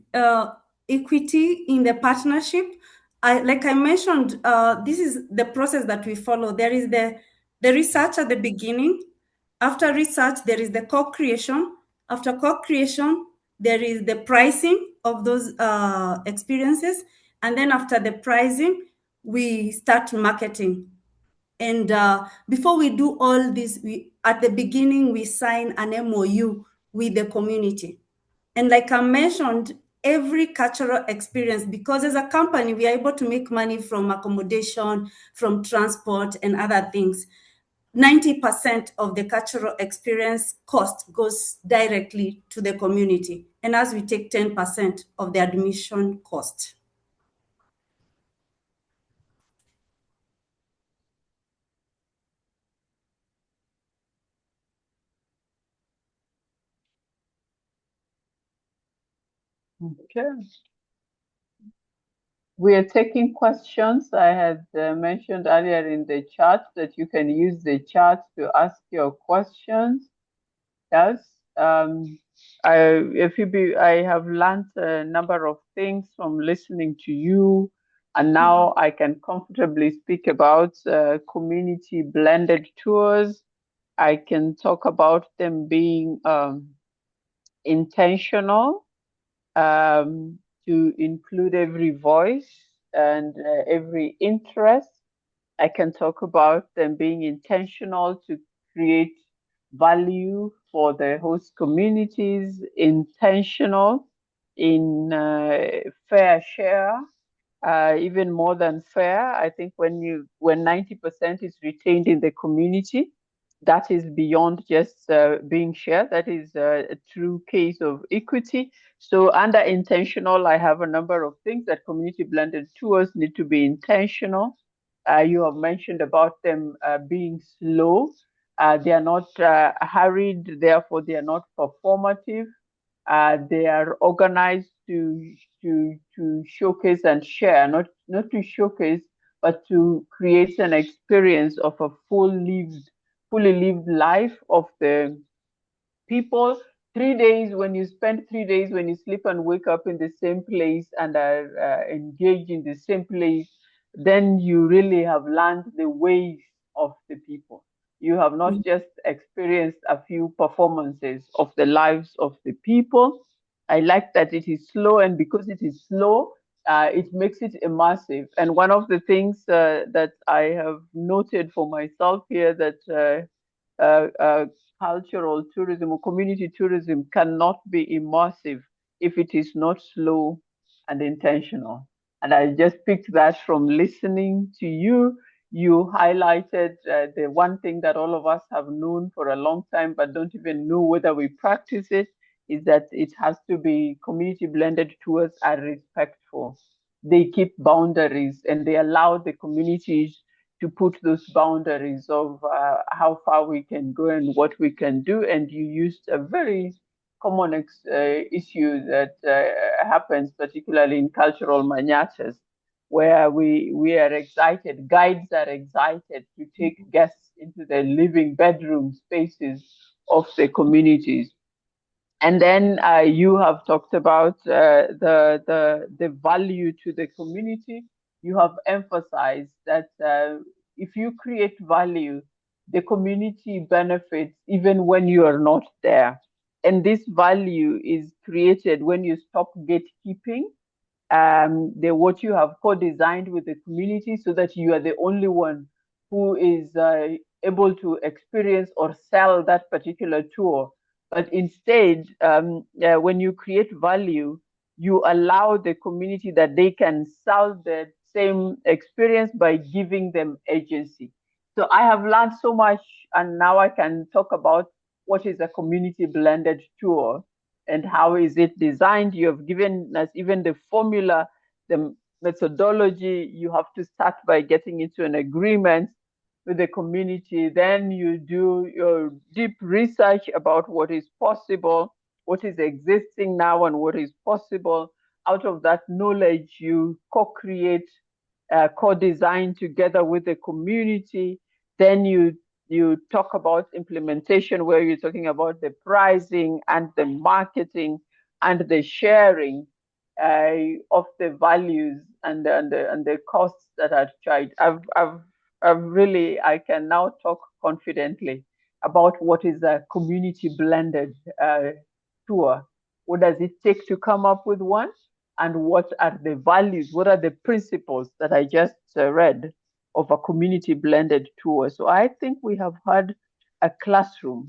equity in the partnership, like I mentioned, this is the process that we follow. There is the research at the beginning. After research, there is the co-creation. After co-creation, there is the pricing of those experiences. And then after the pricing, we start marketing. And before we do all this, at the beginning, we sign an MOU with the community. And like I mentioned, every cultural experience, because as a company, we are able to make money from accommodation, from transport, and other things. 90% of the cultural experience cost goes directly to the community. And as we take 10% of the admission cost. Okay. We are taking questions. I had mentioned earlier in the chat that you can use the chat to ask your questions. Yes. Phoebe, I have learned a number of things from listening to you, and now I can comfortably speak about community blended tours. I can talk about them being intentional, to include every voice and every interest. I can talk about them being intentional to create value for the host communities, intentional in fair share, even more than fair. I think when 90% is retained in the community, that is beyond just being shared. That is a true case of equity. So under intentional, I have a number of things that community blended tours need to be intentional. You have mentioned about them being slow. They are not hurried, therefore they are not performative. They are organized to showcase and share, not to showcase, but to create an experience of a fully lived life of the people. 3 days, when you spend 3 days, when you sleep and wake up in the same place and are engaged in the same place, then you really have learned the ways of the people. You have not just experienced a few performances of the lives of the people. I like that it is slow, and because it is slow, it makes it immersive. And one of the things that I have noted for myself here, that cultural tourism or community tourism cannot be immersive if it is not slow and intentional. And I just picked that from listening to you. You highlighted the one thing that all of us have known for a long time, but don't even know whether we practice it, is that it has to be community blended tours are respectful. They keep boundaries and they allow the communities to put those boundaries of how far we can go and what we can do. And you used a very common issue that happens, particularly in cultural manyatas, where we are excited, guides are excited to take guests into the living bedroom spaces of the communities. And then you have talked about the value to the community. You have emphasized that if you create value, the community benefits even when you are not there. And this value is created when you stop gatekeeping what you have co-designed with the community so that you are the only one who is able to experience or sell that particular tour. But instead, when you create value, you allow the community that they can sell the same experience by giving them agency. So I have learned so much, and now I can talk about what is a community blended tour and how is it designed. You have given us even the formula, the methodology. You have to start by getting into an agreement with the community. Then you do your deep research about what is possible, what is existing now, and what is possible. Out of that knowledge, you co-create, co-design together with the community. Then you talk about implementation, where you're talking about the pricing and the marketing and the sharing of the values and the costs that are charged. I've really, I can now talk confidently about what is a community blended tour. What does it take to come up with one? And what are the values? What are the principles that I just read of a community blended tour? So I think we have had a classroom.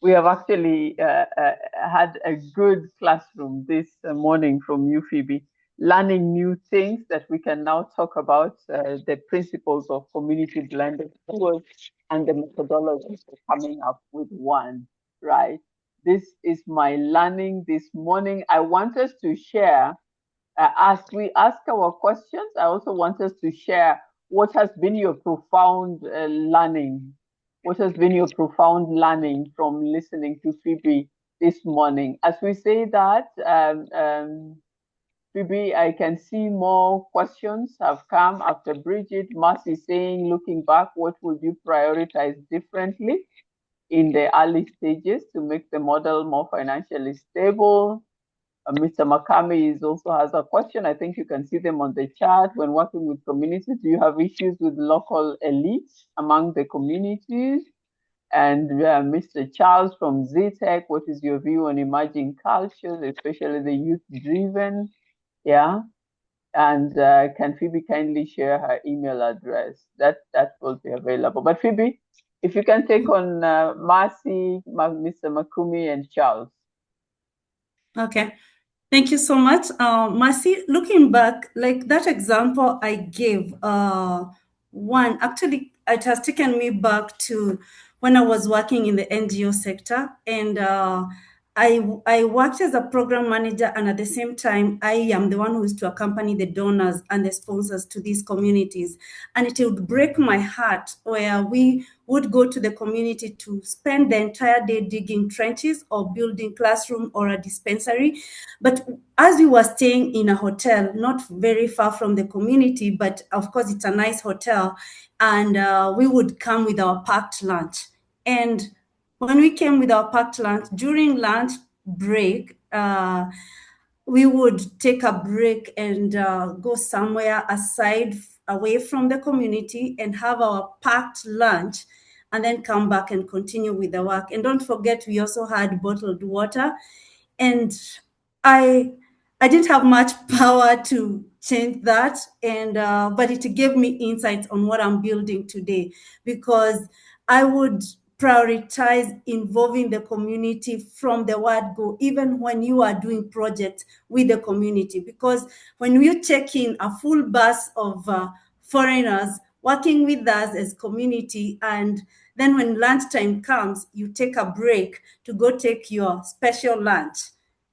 We have actually had a good classroom this morning from you, Phoebe, learning new things that we can now talk about the principles of community blended tours and the methodologies for coming up with one, right? This is my learning this morning. I want us to share as we ask our questions. I also want us to share what has been your profound learning. What has been your profound learning from listening to Phoebe this morning? As we say that, Phoebe, I can see more questions have come after Bridget. Mercy saying, looking back, what would you prioritize differently in the early stages to make the model more financially stable? Mr. Makami is also has a question. I think you can see them on the chart. When working with communities, do you have issues with local elites among the communities? And Mr. Charles from ZTech, what is your view on emerging cultures, especially the youth-driven? Yeah. And can Phoebe kindly share her email address? That will be available. But Phoebe, if you can take on Marcy, Mr. Makumi, and Charles. Okay. Thank you so much. Marcy, looking back, like that example I gave, one, actually, it has taken me back to when I was working in the NGO sector. And I worked as a program manager, and at the same time, I am the one who is to accompany the donors and the sponsors to these communities. And it would break my heart where we would go to the community to spend the entire day digging trenches or building classroom or a dispensary. But as we were staying in a hotel, not very far from the community, but of course it's a nice hotel, and we would come with our packed lunch. And when we came with our packed lunch, during lunch break, we would take a break and go somewhere aside, away from the community, and have our packed lunch, and then come back and continue with the work. And don't forget, we also had bottled water. And I I didn't have much power to change that, and but it gave me insights on what I'm building today, because I would prioritize involving the community from the word go, even when you are doing projects with the community. Because when you check in a full bus of foreigners working with us as community, and then when lunchtime comes, you take a break to go take your special lunch,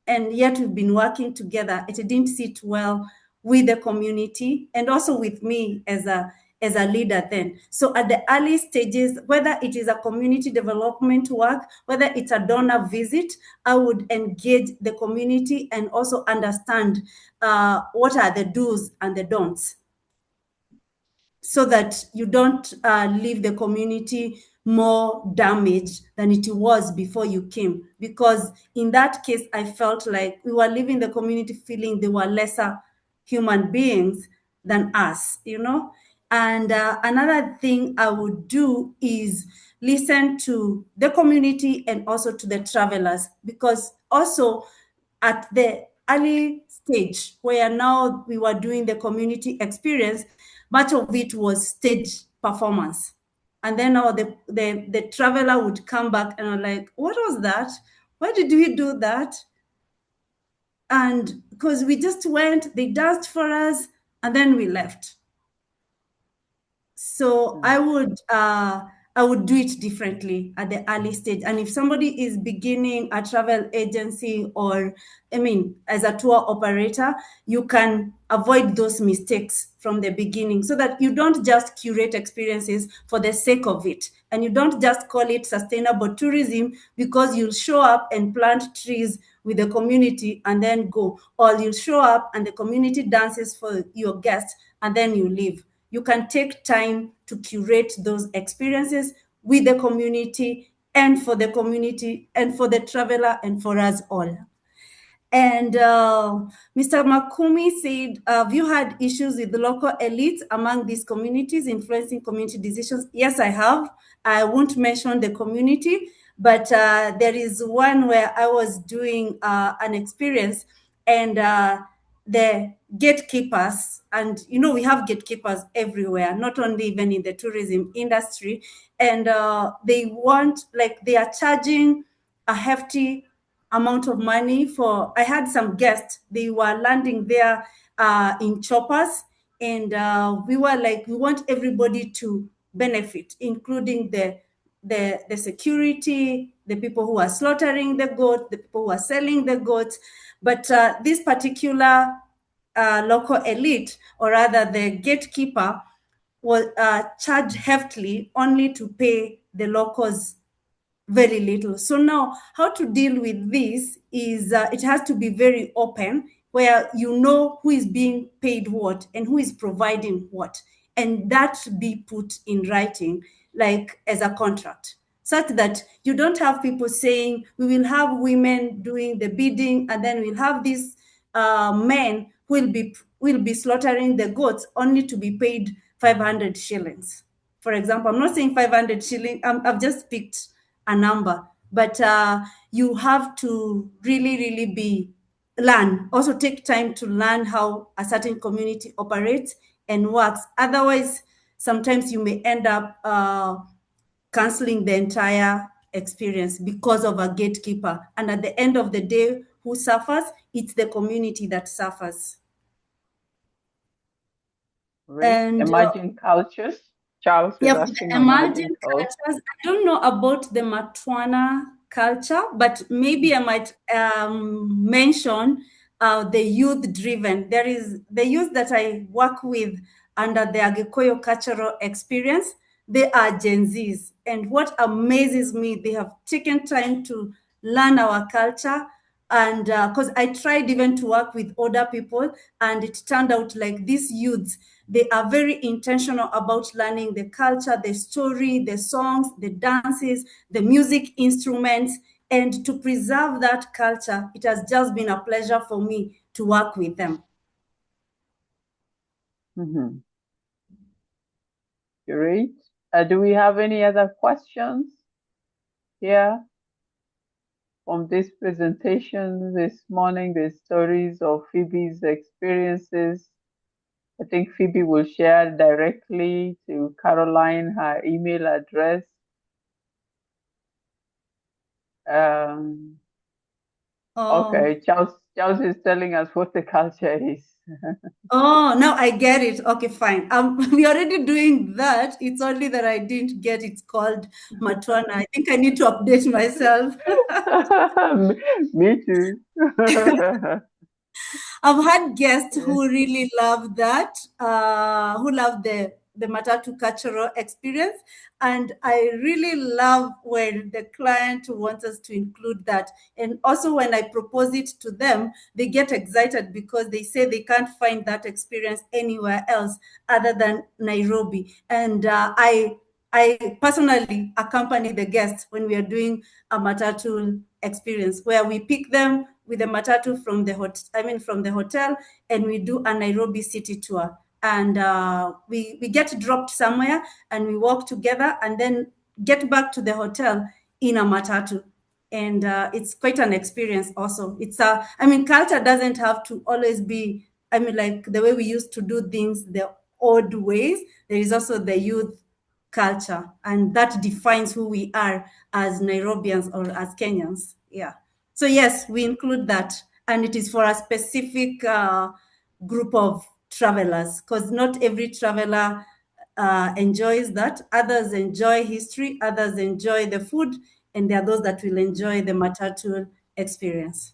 and yet we've been working together, it didn't sit well with the community and also with me as a leader then. So at the early stages, whether it is a community development work, whether it's a donor visit, I would engage the community and also understand what are the do's and the don'ts, so that you don't leave the community more damaged than it was before you came. Because in that case, I felt like we were leaving the community feeling they were lesser human beings than us, you know? And another thing I would do is listen to the community and also to the travelers, because also at the early stage where now we were doing the community experience, much of it was stage performance. And then now the traveler would come back and are like, what was that? Why did we do that? And because we just went, they danced for us, and then we left. So I would do it differently at the early stage. And if somebody is beginning a travel agency, or I mean as a tour operator, you can avoid those mistakes from the beginning, so that you don't just curate experiences for the sake of it, and you don't just call it sustainable tourism because you'll show up and plant trees with the community and then go, or you'll show up and the community dances for your guests and then you leave. You can take time to curate those experiences with the community, and for the community and for the traveler and for us all. And Mr. Makumi said, have you had issues with the local elites among these communities influencing community decisions? Yes, I have. I won't mention the community, but there is one where I was doing an experience, and the gatekeepers, and you know, we have gatekeepers everywhere, not only even in the tourism industry, and they want, like, they are charging a hefty amount of money for, I had some guests, they were landing there in choppers, and we were like, we want everybody to benefit, including the security, the people who are slaughtering the goat, the people who are selling the goats. But this particular local elite, or rather the gatekeeper, was charged heftily only to pay the locals very little. So now, how to deal with this is it has to be very open, where you know who is being paid what and who is providing what, and that be put in writing, like as a contract, such that you don't have people saying we will have women doing the bidding, and then we'll have these men who will be slaughtering the goats only to be paid 500 shillings. For example, I'm not saying 500 shillings. I've just picked a number, but you have to really, really learn. Also, take time to learn how a certain community operates and works. Otherwise, sometimes you may end up canceling the entire experience because of a gatekeeper. And at the end of the day, who suffers? It's the community that suffers. Great. And Emerging cultures. Charles is yeah, for asking the on emerging emerging cultures. cultures, I don't know about the Matwana culture, but maybe I might mention the youth driven. There is the youth that I work with under the Agikoyo cultural experience. They are Gen Zs. And what amazes me, they have taken time to learn our culture. And because I tried even to work with older people, and it turned out like these youths, they are very intentional about learning the culture, the story, the songs, the dances, the music instruments, and to preserve that culture. It has just been a pleasure for me to work with them. Mm-hmm. Great. Do we have any other questions here from this presentation this morning? The stories of Phoebe's experiences. I think Phoebe will share directly to Caroline her email address. Okay, Charles is telling us what the culture is. Oh, now I get it. Okay, fine. We're already doing that. It's only that I didn't get it's called Matwana. I think I need to update myself. Me too. I've had guests Yes. who really love that, who love the Matatu cultural experience. And I really love when the client wants us to include that. And also when I propose it to them, they get excited because they say they can't find that experience anywhere else other than Nairobi. And I personally accompany the guests when we are doing a Matatu experience, where we pick them with the matatu from the from the hotel, and we do a Nairobi city tour. and we get dropped somewhere and we walk together and then get back to the hotel in a matatu. And it's quite an experience also. It's culture doesn't have to always be, like the way we used to do things the old ways. There is also the youth culture, and that defines who we are as Nairobians or as Kenyans. Yeah. So yes, we include that, and it is for a specific group of travelers, because not every traveler enjoys that. Others enjoy history, others enjoy the food, and there are those that will enjoy the matatu experience.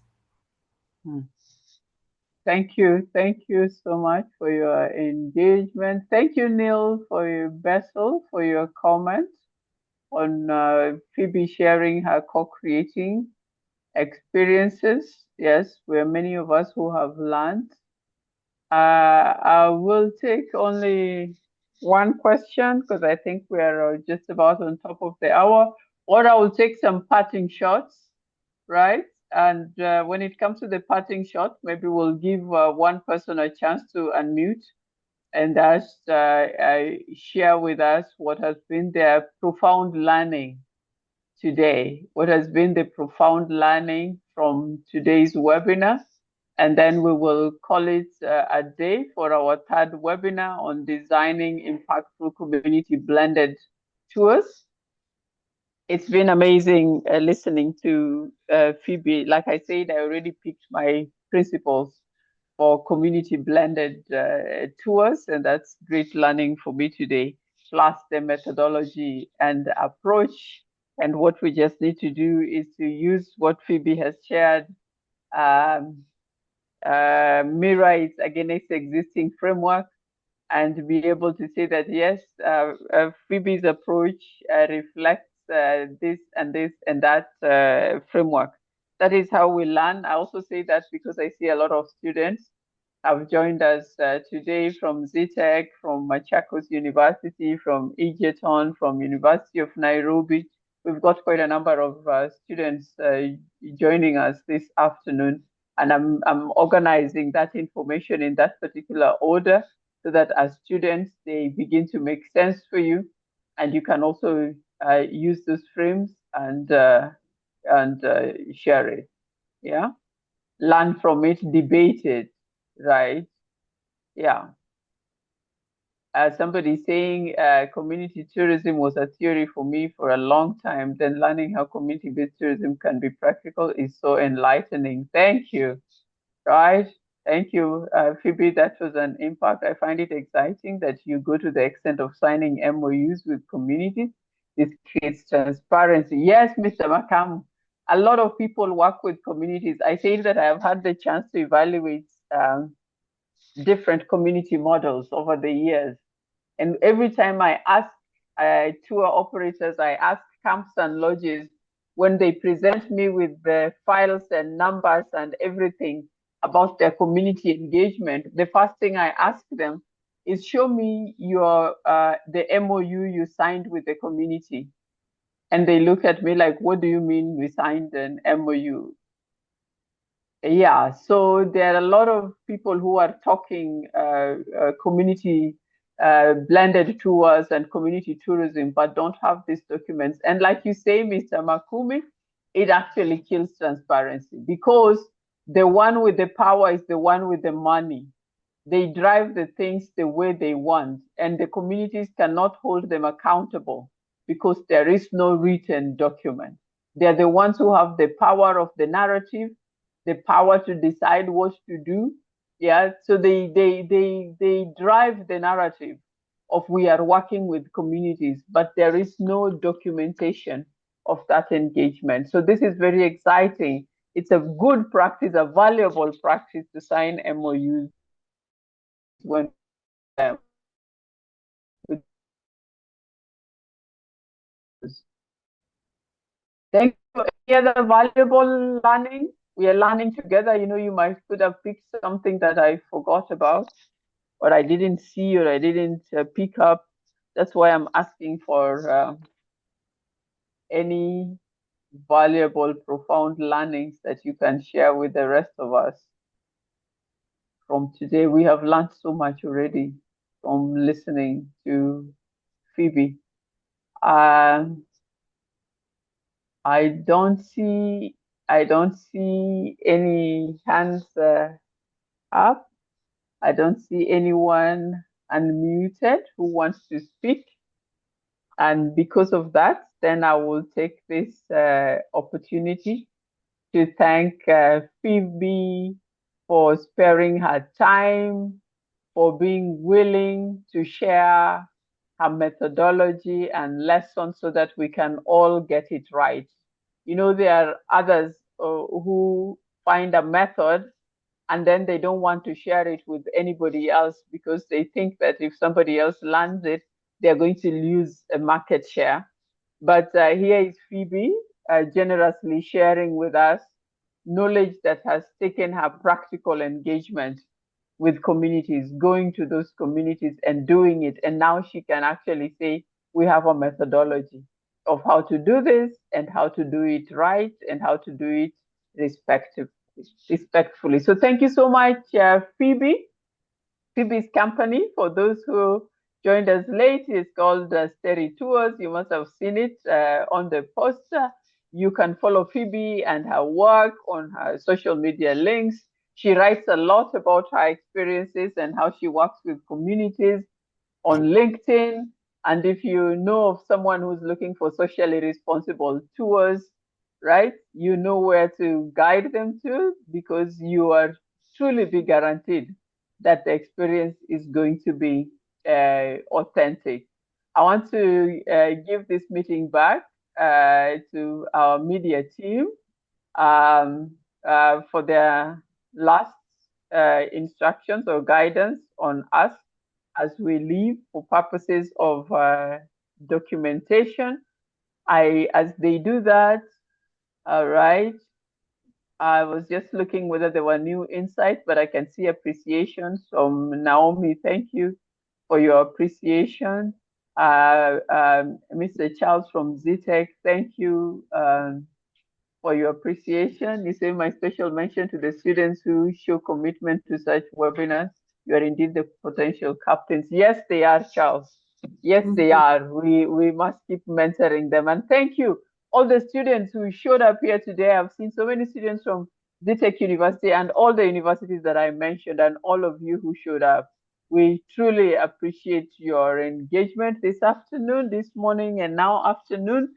Thank you. Thank you so much for your engagement. Thank you, Neil, for your vessel, for your comment on Phoebe sharing her co-creating experiences. Yes, we are many of us who have learned. I will take only one question because I think we are just about on top of the hour, or I will take some parting shots, right? And when it comes to the parting shot, maybe we'll give one person a chance to unmute and just share with us what has been their profound learning today. What has been the profound learning from today's webinar? And then we will call it a day for our third webinar on designing impactful community blended tours. It's been amazing listening to Phoebe. Like I said, I already picked my principles for community blended tours, and that's great learning for me today, plus the methodology and approach. And what we just need to do is to use what Phoebe has shared, mirror it against existing framework, and be able to say that, yes, Phoebe's approach reflects this and this and that framework. That is how we learn. I also say that because I see a lot of students have joined us today from ZTech, from Machakos University, from Egerton, from University of Nairobi. We've got quite a number of students joining us this afternoon, and I'm organizing that information in that particular order so that as students, they begin to make sense for you, and you can also use those frames and share it. Yeah, learn from it, debate it, right? Yeah. Somebody saying community tourism was a theory for me for a long time. Then learning how community-based tourism can be practical is so enlightening. Thank you. Right. Thank you, Phoebe. That was an impact. I find it exciting that you go to the extent of signing MOUs with communities. This creates transparency. Yes, Mr. Makam. A lot of people work with communities. I say that I have had the chance to evaluate different community models over the years. And every time I ask tour operators, I ask camps and lodges, when they present me with the files and numbers and everything about their community engagement, the first thing I ask them is, show me your the MOU you signed with the community. And they look at me like, what do you mean we signed an MOU? Yeah, so there are a lot of people who are talking community blended tours and community tourism, but don't have these documents. And like you say, Mr. Makumi, it actually kills transparency because the one with the power is the one with the money. They drive the things the way they want, and the communities cannot hold them accountable because there is no written document. They're the ones who have the power of the narrative, the power to decide what to do. Yeah, so they drive the narrative of we are working with communities, but there is no documentation of that engagement. So this is very exciting. It's a good practice, a valuable practice to sign MOUs when thank you. Any other valuable learning? We are learning together. You know, you might could have picked something that I forgot about, or I didn't see, or I didn't pick up. That's why I'm asking for any valuable, profound learnings that you can share with the rest of us from today. We have learned so much already. from listening to Phoebe. I don't see any hands up. I don't see anyone unmuted who wants to speak. And because of that, then I will take this opportunity to thank Phoebe for sparing her time, for being willing to share her methodology and lessons so that we can all get it right. You know, there are others who find a method and then they don't want to share it with anybody else because they think that if somebody else learns it, they're going to lose a market share. But here is Phoebe generously sharing with us knowledge that has taken her practical engagement with communities, going to those communities and doing it. And now she can actually say, we have a methodology of how to do this and how to do it right and how to do it respectfully. So thank you so much, Phoebe. Phoebe's company, for those who joined us late, is called STTA Tours. You must have seen it on the poster. You can follow Phoebe and her work on her social media links. She writes a lot about her experiences and how she works with communities on LinkedIn. And if you know of someone who's looking for socially responsible tours, right, you know where to guide them to because you are truly be guaranteed that the experience is going to be authentic. I want to give this meeting back to our media team for their last instructions or guidance on us as we leave for purposes of documentation. As they do that, all right, I was just looking whether there were new insights, but I can see appreciations from Naomi. Thank you for your appreciation. Mr. Charles from ZTech, thank you for your appreciation. You say my special mention to the students who show commitment to such webinars. You are indeed the potential captains. Yes, they are, Charles. Yes, they are. We must keep mentoring them. And thank you, all the students who showed up here today. I've seen so many students from ZTech University and all the universities that I mentioned, and all of you who showed up. We truly appreciate your engagement this afternoon, this morning, and now afternoon.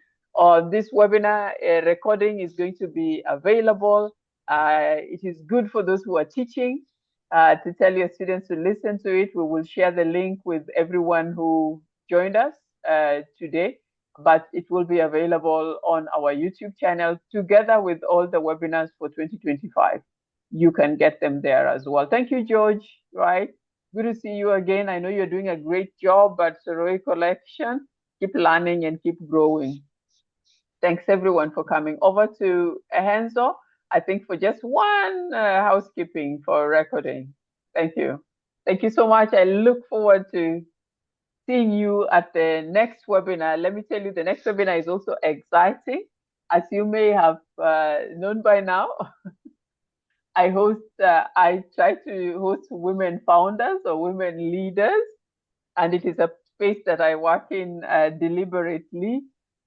This webinar recording is going to be available. It is good for those who are teaching to tell your students to listen to it. We will share the link with everyone who joined us today, but it will be available on our YouTube channel together with all the webinars for 2025. You can get them there as well. Thank you, George, right? Good to see you again. I know you're doing a great job at Soroi Collection. Keep learning and keep growing. Thanks everyone for coming over to Henzo. I think for just one housekeeping for recording. Thank you. Thank you so much. I look forward to seeing you at the next webinar. Let me tell you, the next webinar is also exciting. As you may have known by now, I try to host women founders or women leaders, and it is a space that I work in deliberately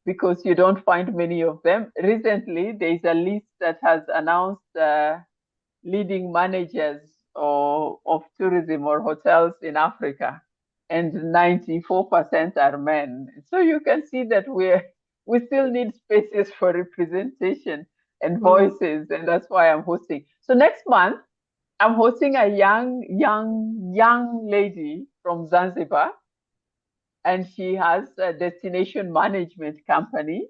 because you don't find many of them. Recently, there is a list that has announced leading managers of tourism or hotels in Africa, and 94% are men. So you can see that we still need spaces for representation and voices, and that's why I'm hosting. So next month, I'm hosting a young lady from Zanzibar, and she has a destination management company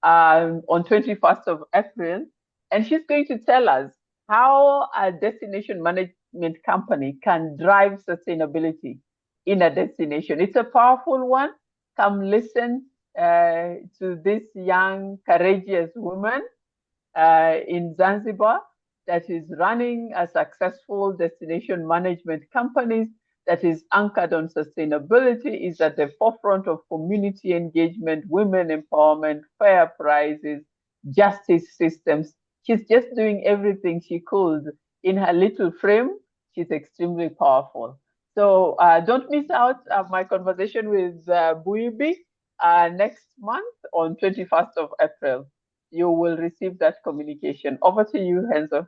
on 21st of April. And she's going to tell us how a destination management company can drive sustainability in a destination. It's a powerful one. Come listen to this young, courageous woman in Zanzibar that is running a successful destination management company that is anchored on sustainability, is at the forefront of community engagement, women empowerment, fair prices, justice systems. She's just doing everything she could in her little frame. She's extremely powerful. So don't miss out my conversation with Buibi next month on 21st of April. You will receive that communication. Over to you, Henzo.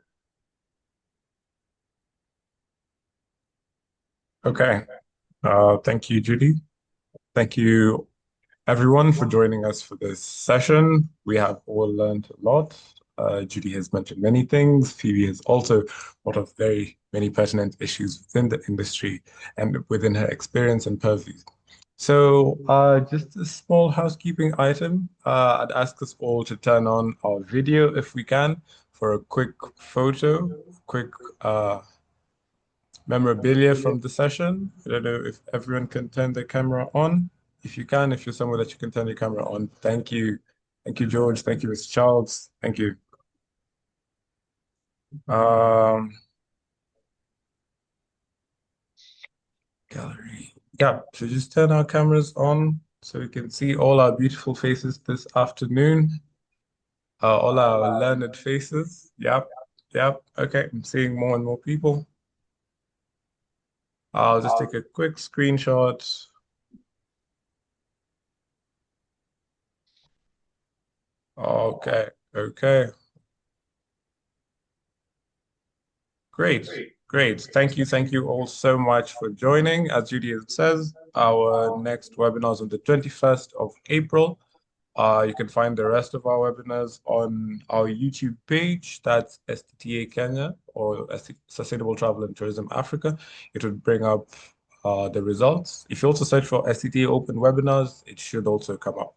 Okay. Thank you, Judy. Thank you, everyone, for joining us for this session. We have all learned a lot. Judy has mentioned many things. Phoebe has also brought up very many pertinent issues within the industry and within her experience and purview. So, just a small housekeeping item. I'd ask us all to turn on our video if we can for a quick photo, quick memorabilia from the session. I don't know if everyone can turn their camera on. If you can, if you're somewhere that you can turn your camera on. Thank you. Thank you, George. Thank you, Mr. Charles. Thank you. Gallery. Yeah, so just turn our cameras on so we can see all our beautiful faces this afternoon. All our learned faces. Yep, yep. Okay, I'm seeing more and more people. I'll just take a quick screenshot. Okay, okay. Great, great. Thank you all so much for joining. As Judy says, our next webinar is on the 21st of April. You can find the rest of our webinars on our YouTube page. That's STTA Kenya or Sustainable Travel and Tourism Africa. It would bring up the results. If you also search for STTA Open Webinars, it should also come up.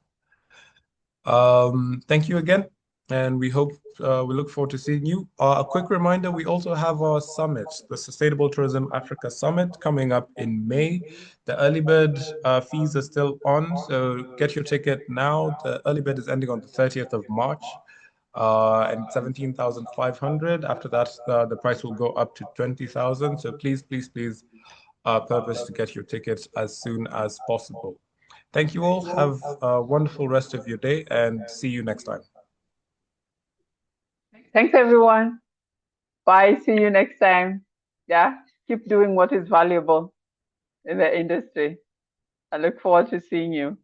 Thank you again, and we look forward to seeing you. A quick reminder, we also have our summit, the Sustainable Tourism Africa Summit, coming up in May. The early bird fees are still on, so get your ticket now. The early bird is ending on the 30th of March. And 17,500. After that, the price will go up to 20,000. So please purpose to get your tickets as soon as possible. Thank you all. Have a wonderful rest of your day and see you next time. Thanks, everyone. Bye. See you next time. Yeah, keep doing what is valuable in the industry. I look forward to seeing you.